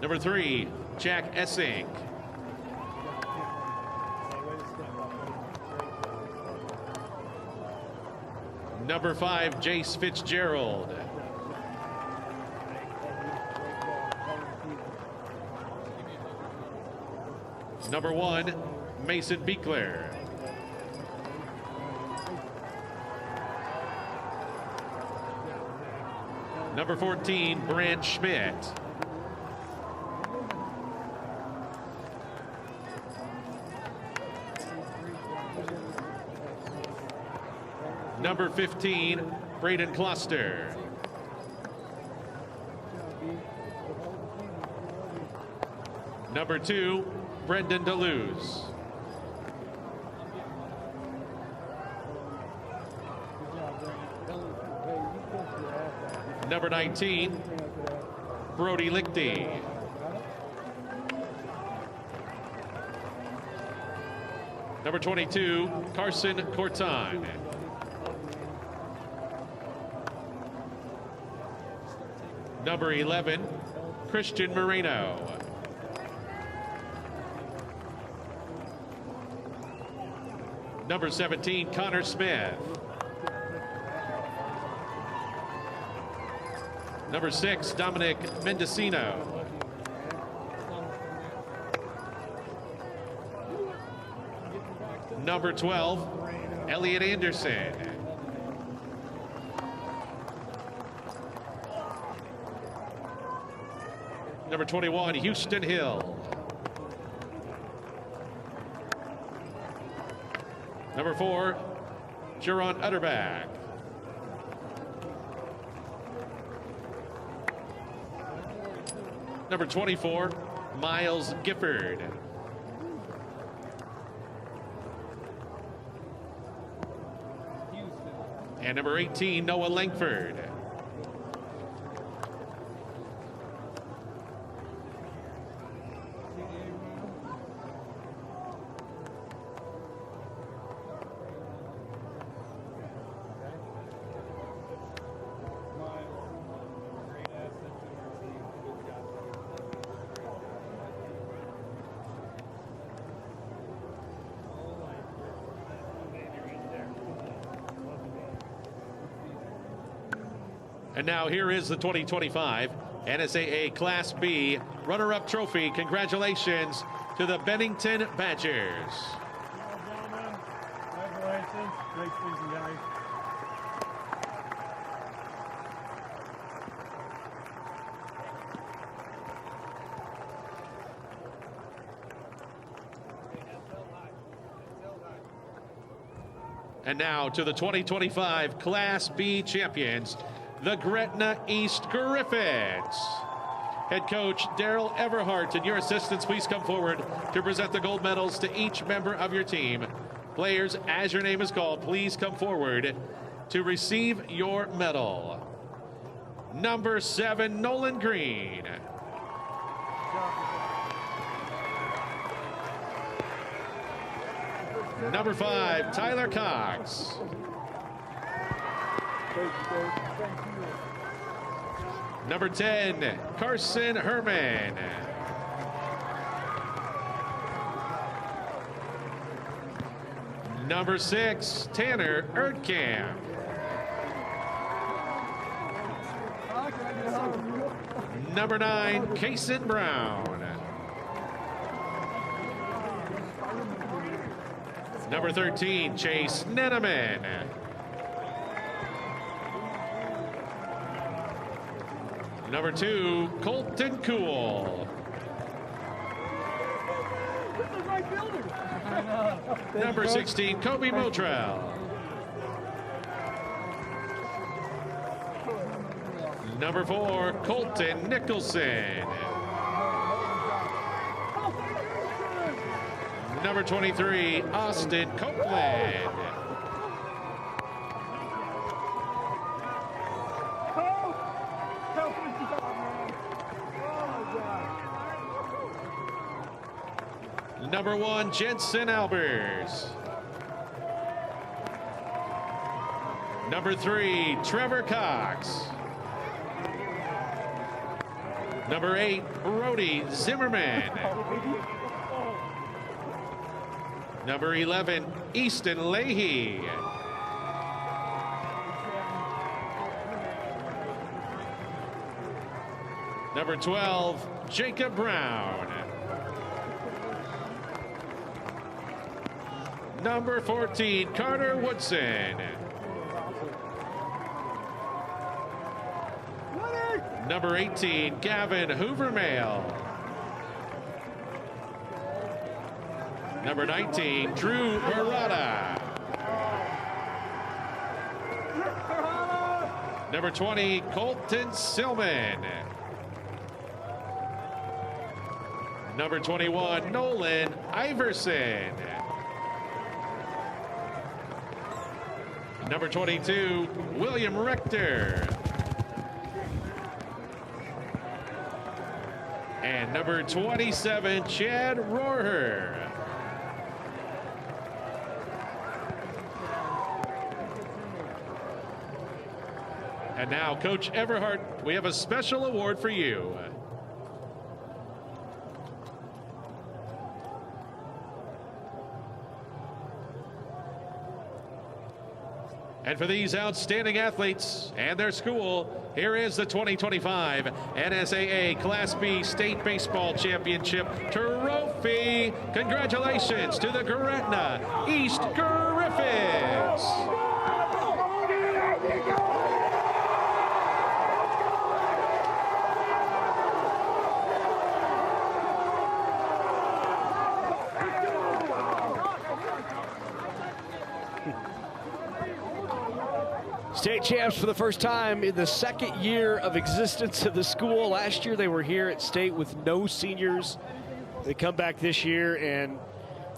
Number 3, Jack Essing. Number 5, Jace Fitzgerald. Number 1, Mason Beekler. Number 14, Brant Schmidt. Number 15, Braden Cluster. Number 2, Brendan Deleuze. Number 19, Brody Lichty. Number 22, Carson Corton. Number 11, Christian Moreno. Number 17, Connor Smith. Number 6, Dominic Mendocino. Number 12, Elliot Anderson. Number 21, Houston Hill. Number 4, Jaron Utterback. Number 24, Miles Gifford. And number 18, Noah Langford. And now here is the 2025 NSAA Class B runner-up trophy. Congratulations to the Bennington Badgers. Congratulations. Great season, guys. And now to the 2025 Class B champions, the Gretna East Griffins. Head coach Daryl Everhart and your assistants, please come forward to present the gold medals to each member of your team. Players, as your name is called, please come forward to receive your medal. Number 7, Nolan Green. Number 5, Tyler Cox. Number 10, Carson Herman. Number 6, Tanner Erdkamp. Number 9, Kason Brown. Number 13, Chase Neneman. Number 2, Colton Cool. Number 16, Kobe Motrell. Number 4, Colton Nicholson. Number 23, Austin Copeland. Number 1, Jensen Albers. Number 3, Trevor Cox. Number 8, Brody Zimmerman. Number 11, Easton Leahy. Number 12, Jacob Brown. Number 14, Carter Woodson. Number 18, Gavin Hoovermail. Number 19, Drew Murata. Number 20, Colton Silman. Number 21, Nolan Iverson. Number 22, William Rector. And number 27, Chad Rohrer. And now, Coach Everhart, we have a special award for you. And for these outstanding athletes and their school, here is the 2025 NSAA Class B State Baseball Championship Trophy. Congratulations to the Gretna East Griffins. State champs for the first time in the second year of existence of the school. Last year they were here at state with no seniors. They come back this year, and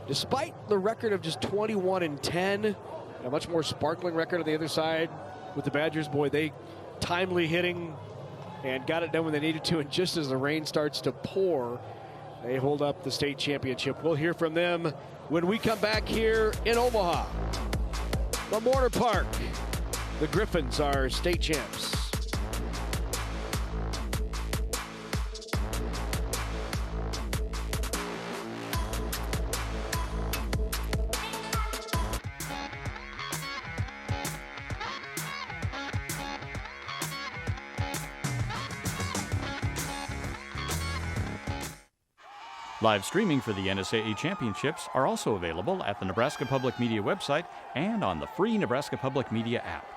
despite the record of just 21-10, a much more sparkling record on the other side with the Badgers, boy, they timely hitting and got it done when they needed to. And just as the rain starts to pour, they hold up the state championship. We'll hear from them when we come back here in Omaha from Warner Park. The Griffins are state champs. Live streaming for the NSAA championships are also available at the Nebraska Public Media website and on the free Nebraska Public Media app.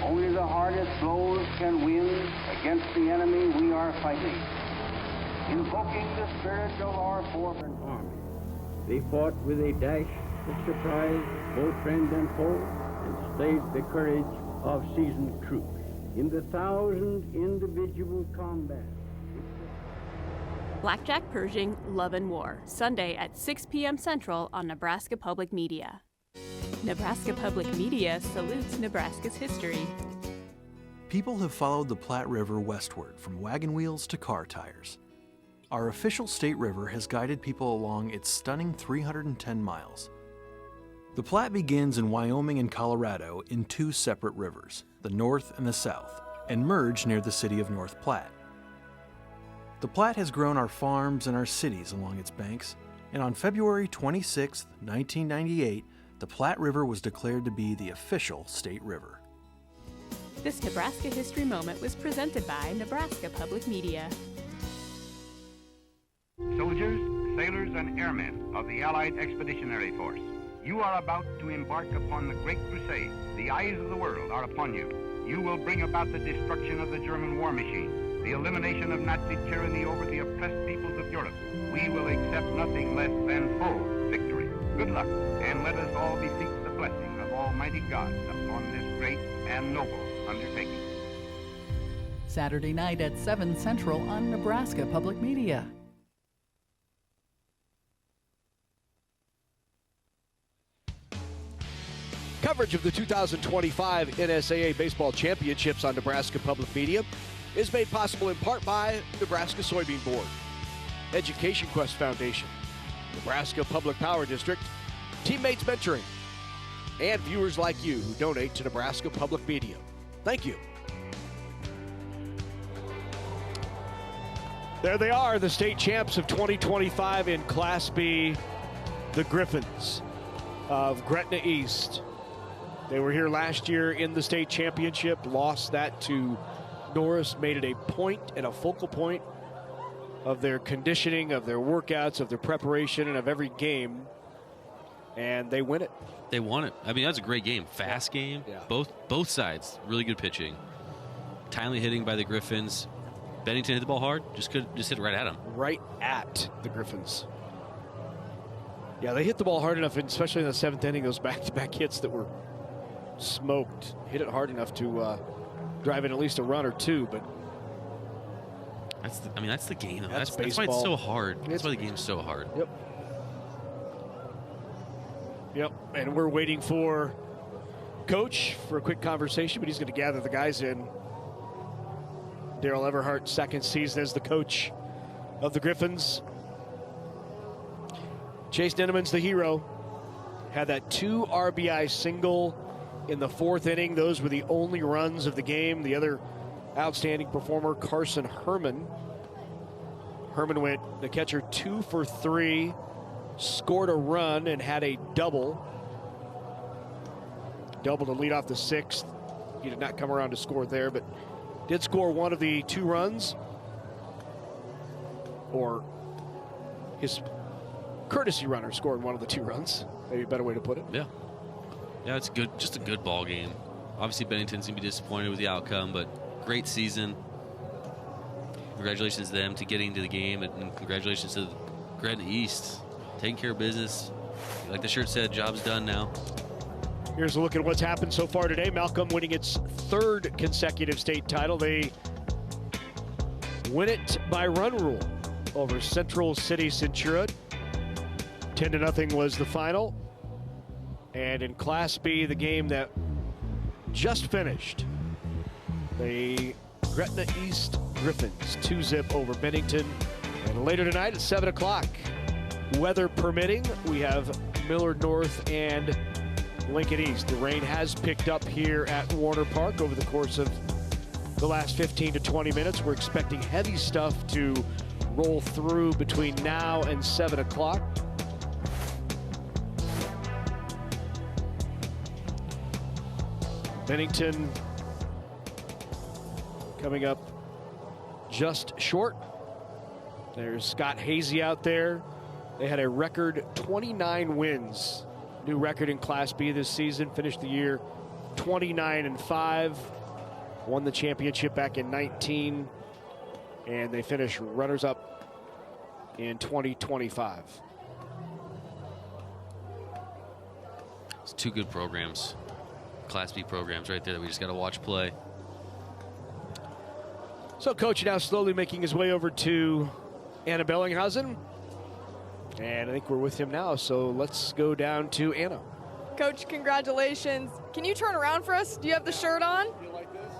Only the hardest blows can win against the enemy we are fighting. Invoking the spirit of our forefathers' army, they fought with a dash that surprised both friend and foe and stayed the courage of seasoned troops. In the 1,000 individual combats. Blackjack Pershing, Love and War, Sunday at 6 p.m. Central on Nebraska Public Media. Nebraska Public Media salutes Nebraska's history. People have followed the Platte River westward from wagon wheels to car tires. Our official state river has guided people along its stunning 310 miles. The Platte begins in Wyoming and Colorado in two separate rivers, the North and the South, and merge near the city of North Platte. The Platte has grown our farms and our cities along its banks, and on February 26, 1998, the Platte River was declared to be the official state river. This Nebraska History Moment was presented by Nebraska Public Media. Soldiers, sailors, and airmen of the Allied Expeditionary Force, you are about to embark upon the great crusade. The eyes of the world are upon you. You will bring about the destruction of the German war machine, the elimination of Nazi tyranny over the oppressed peoples of Europe. We will accept nothing less than full victory. Good luck, and let us all beseech the blessing of Almighty God upon this great and noble undertaking. Saturday night at 7 Central on Nebraska Public Media. Coverage of the 2025 NSAA Baseball Championships on Nebraska Public Media is made possible in part by Nebraska Soybean Board, Education Quest Foundation, Nebraska Public Power District, Teammates Mentoring, and viewers like you who donate to Nebraska Public Media. Thank you. There they are, the state champs of 2025 in Class B, the Griffins of Gretna East. They were here last year in the state championship, lost that to Norris, made it a point and a focal point of their conditioning, of their workouts, of their preparation, and of every game. And they win it. They won it. I mean, that's a great game. Fast game. Yeah. Both sides. Really good pitching. Timely hitting by the Griffins. Bennington hit the ball hard. Just hit it right at him. Right at the Griffins. Yeah, they hit the ball hard enough, especially in the seventh inning, those back-to-back hits that were smoked. Hit it hard enough to drive in at least a run or two, but that's the game. That's why it's so hard. That's why the game's so hard. Yep, and we're waiting for Coach for a quick conversation, but he's going to gather the guys in. Daryl Everhart's second season as the coach of the Griffins. Chase Denneman's the hero. Had that 2 RBI single in the fourth inning. Those were the only runs of the game. The other outstanding performer, Carson Herman. Herman went, the catcher, 2 for 3, scored a run and had a double. Double to lead off the sixth. He did not come around to score there, but did score one of the 2 runs. Or his courtesy runner scored one of the 2 runs. Maybe a better way to put it. Yeah, it's good. Just a good ball game. Obviously, Bennington's going to be disappointed with the outcome, but great season. Congratulations to them to getting to the game, and congratulations to Gretna East taking care of business. Like the shirt said, job's done now. Here's a look at what's happened so far today. Malcolm winning its 3rd consecutive state title. They win it by run rule over Central City Centura. 10-0 was the final. And in Class B, the game that just finished, the Gretna East Griffins 2-0 over Bennington. And later tonight at 7 o'clock, weather permitting, we have Millard North and Lincoln East. The rain has picked up here at Warner Park over the course of the last 15 to 20 minutes. We're expecting heavy stuff to roll through between now and 7 o'clock. Bennington coming up just short. There's Scott Hazy out there. They had a record 29 wins. New record in Class B this season. Finished the year 29-5. Won the championship back in 19. And they finished runners-up in 2025. It's two good programs. Class B programs right there that we just got to watch play. So Coach now slowly making his way over to Anna Bellinghausen. And I think we're with him now, so let's go down to Anna. Coach, congratulations. Can you turn around for us? Do you have the shirt on?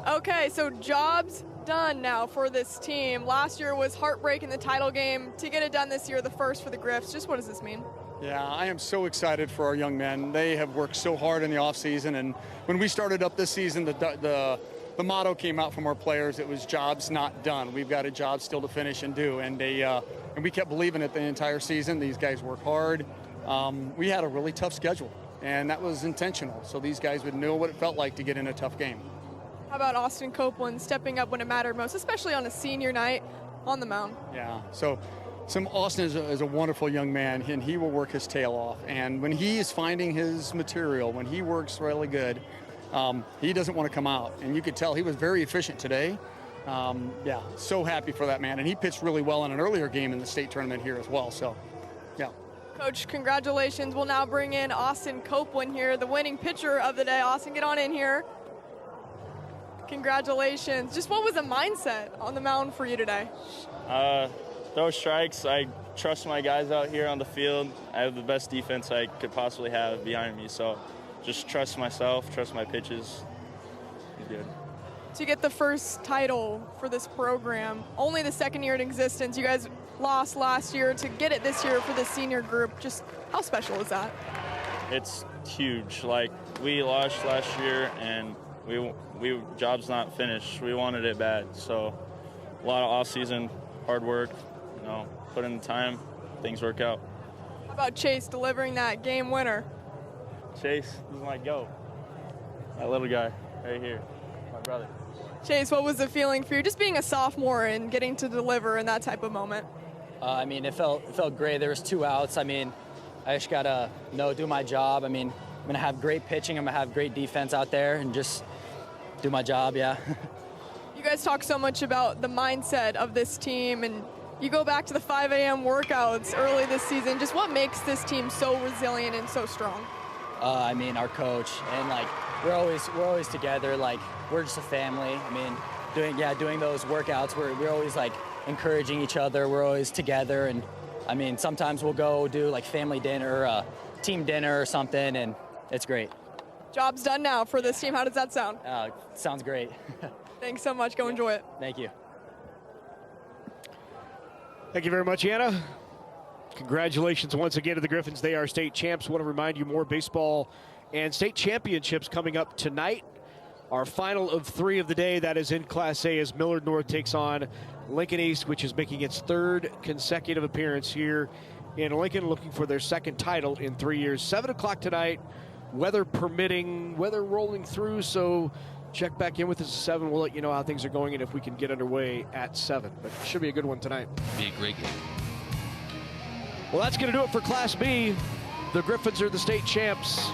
Okay, so job's done now for this team. Last year was heartbreak in the title game. To get it done this year, the first for the Griffs. Just what does this mean? Yeah, I am so excited for our young men. They have worked so hard in the offseason, and when we started up this season, the motto came out from our players. It was jobs not done. We've got a job still to finish and do, and we kept believing it the entire season. These guys work hard. We had a really tough schedule, and that was intentional, so these guys would know what it felt like to get in a tough game. How about Austin Copeland stepping up when it mattered most, especially on a senior night on the mound? Yeah, so Austin is a wonderful young man, and he will work his tail off. And when he is finding his material, when he works really good, he doesn't want to come out. And you could tell he was very efficient today. Yeah, so happy for that man. And he pitched really well in an earlier game in the state tournament here as well. So, yeah. Coach, congratulations. We'll now bring in Austin Copeland here, the winning pitcher of the day. Austin, get on in here. Congratulations. Just what was the mindset on the mound for you today? Those strikes, I trust my guys out here on the field. I have the best defense I could possibly have behind me, so just trust myself, trust my pitches. Good. To get the first title for this program, only the second year in existence. You guys lost last year. To get it this year for the senior group, just how special is that? It's huge. Like, we lost last year, and we job's not finished. We wanted it bad, so a lot of off-season hard work. Put in the time, things work out. How about Chase delivering that game winner? Chase, this is my goat. That little guy right here, my brother. Chase, what was the feeling for you just being a sophomore and getting to deliver in that type of moment? I mean, it felt great. There was 2 outs. I mean, I just got to do my job. I mean, I'm going to have great pitching. I'm going to have great defense out there and just do my job, yeah. You guys talk so much about the mindset of this team, and you go back to the 5 a.m. workouts early this season. Just what makes this team so resilient and so strong? I mean, our coach, and we're always together. We're just a family. I mean, doing those workouts, we're always encouraging each other. We're always together, and I mean, sometimes we'll go do family dinner, team dinner or something, and it's great. Job's done now for this team. How does that sound? Sounds great. Thanks so much. Go enjoy it. Thank you. Thank you very much, Anna. Congratulations once again to the Griffins. They are state champs. Want to remind you more baseball and state championships coming up tonight. Our final of 3 of the day, that is in Class A, as Millard North takes on Lincoln East, which is making its 3rd consecutive appearance here in Lincoln, looking for their 2nd title in 3 years. 7 o'clock tonight, weather permitting, weather rolling through, so check back in with us at 7. We'll let you know how things are going and if we can get underway at 7. But it should be a good one tonight. Be a great game. Well, that's going to do it for Class B. The Griffins are the state champs.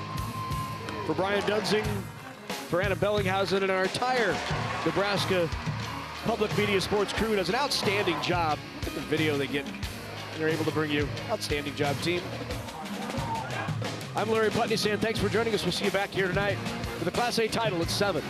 For Brian Dunzing, for Anna Bellinghausen, and our entire Nebraska Public Media Sports crew does an outstanding job. Look at the video they get. They're able to bring you. Outstanding job, team. I'm Larry Putney saying thanks for joining us. We'll see you back here tonight for the Class A title at 7.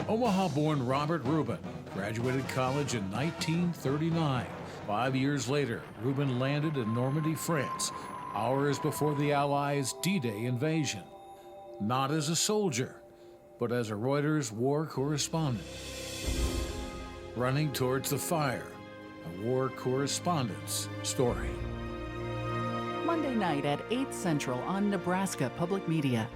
Omaha-born Robert Rubin graduated college in 1939. 5 years later, Reuben landed in Normandy, France, hours before the Allies' D-Day invasion. Not as a soldier, but as a Reuters war correspondent. Running towards the fire, a war correspondent's story. Monday night at 8 Central on Nebraska Public Media.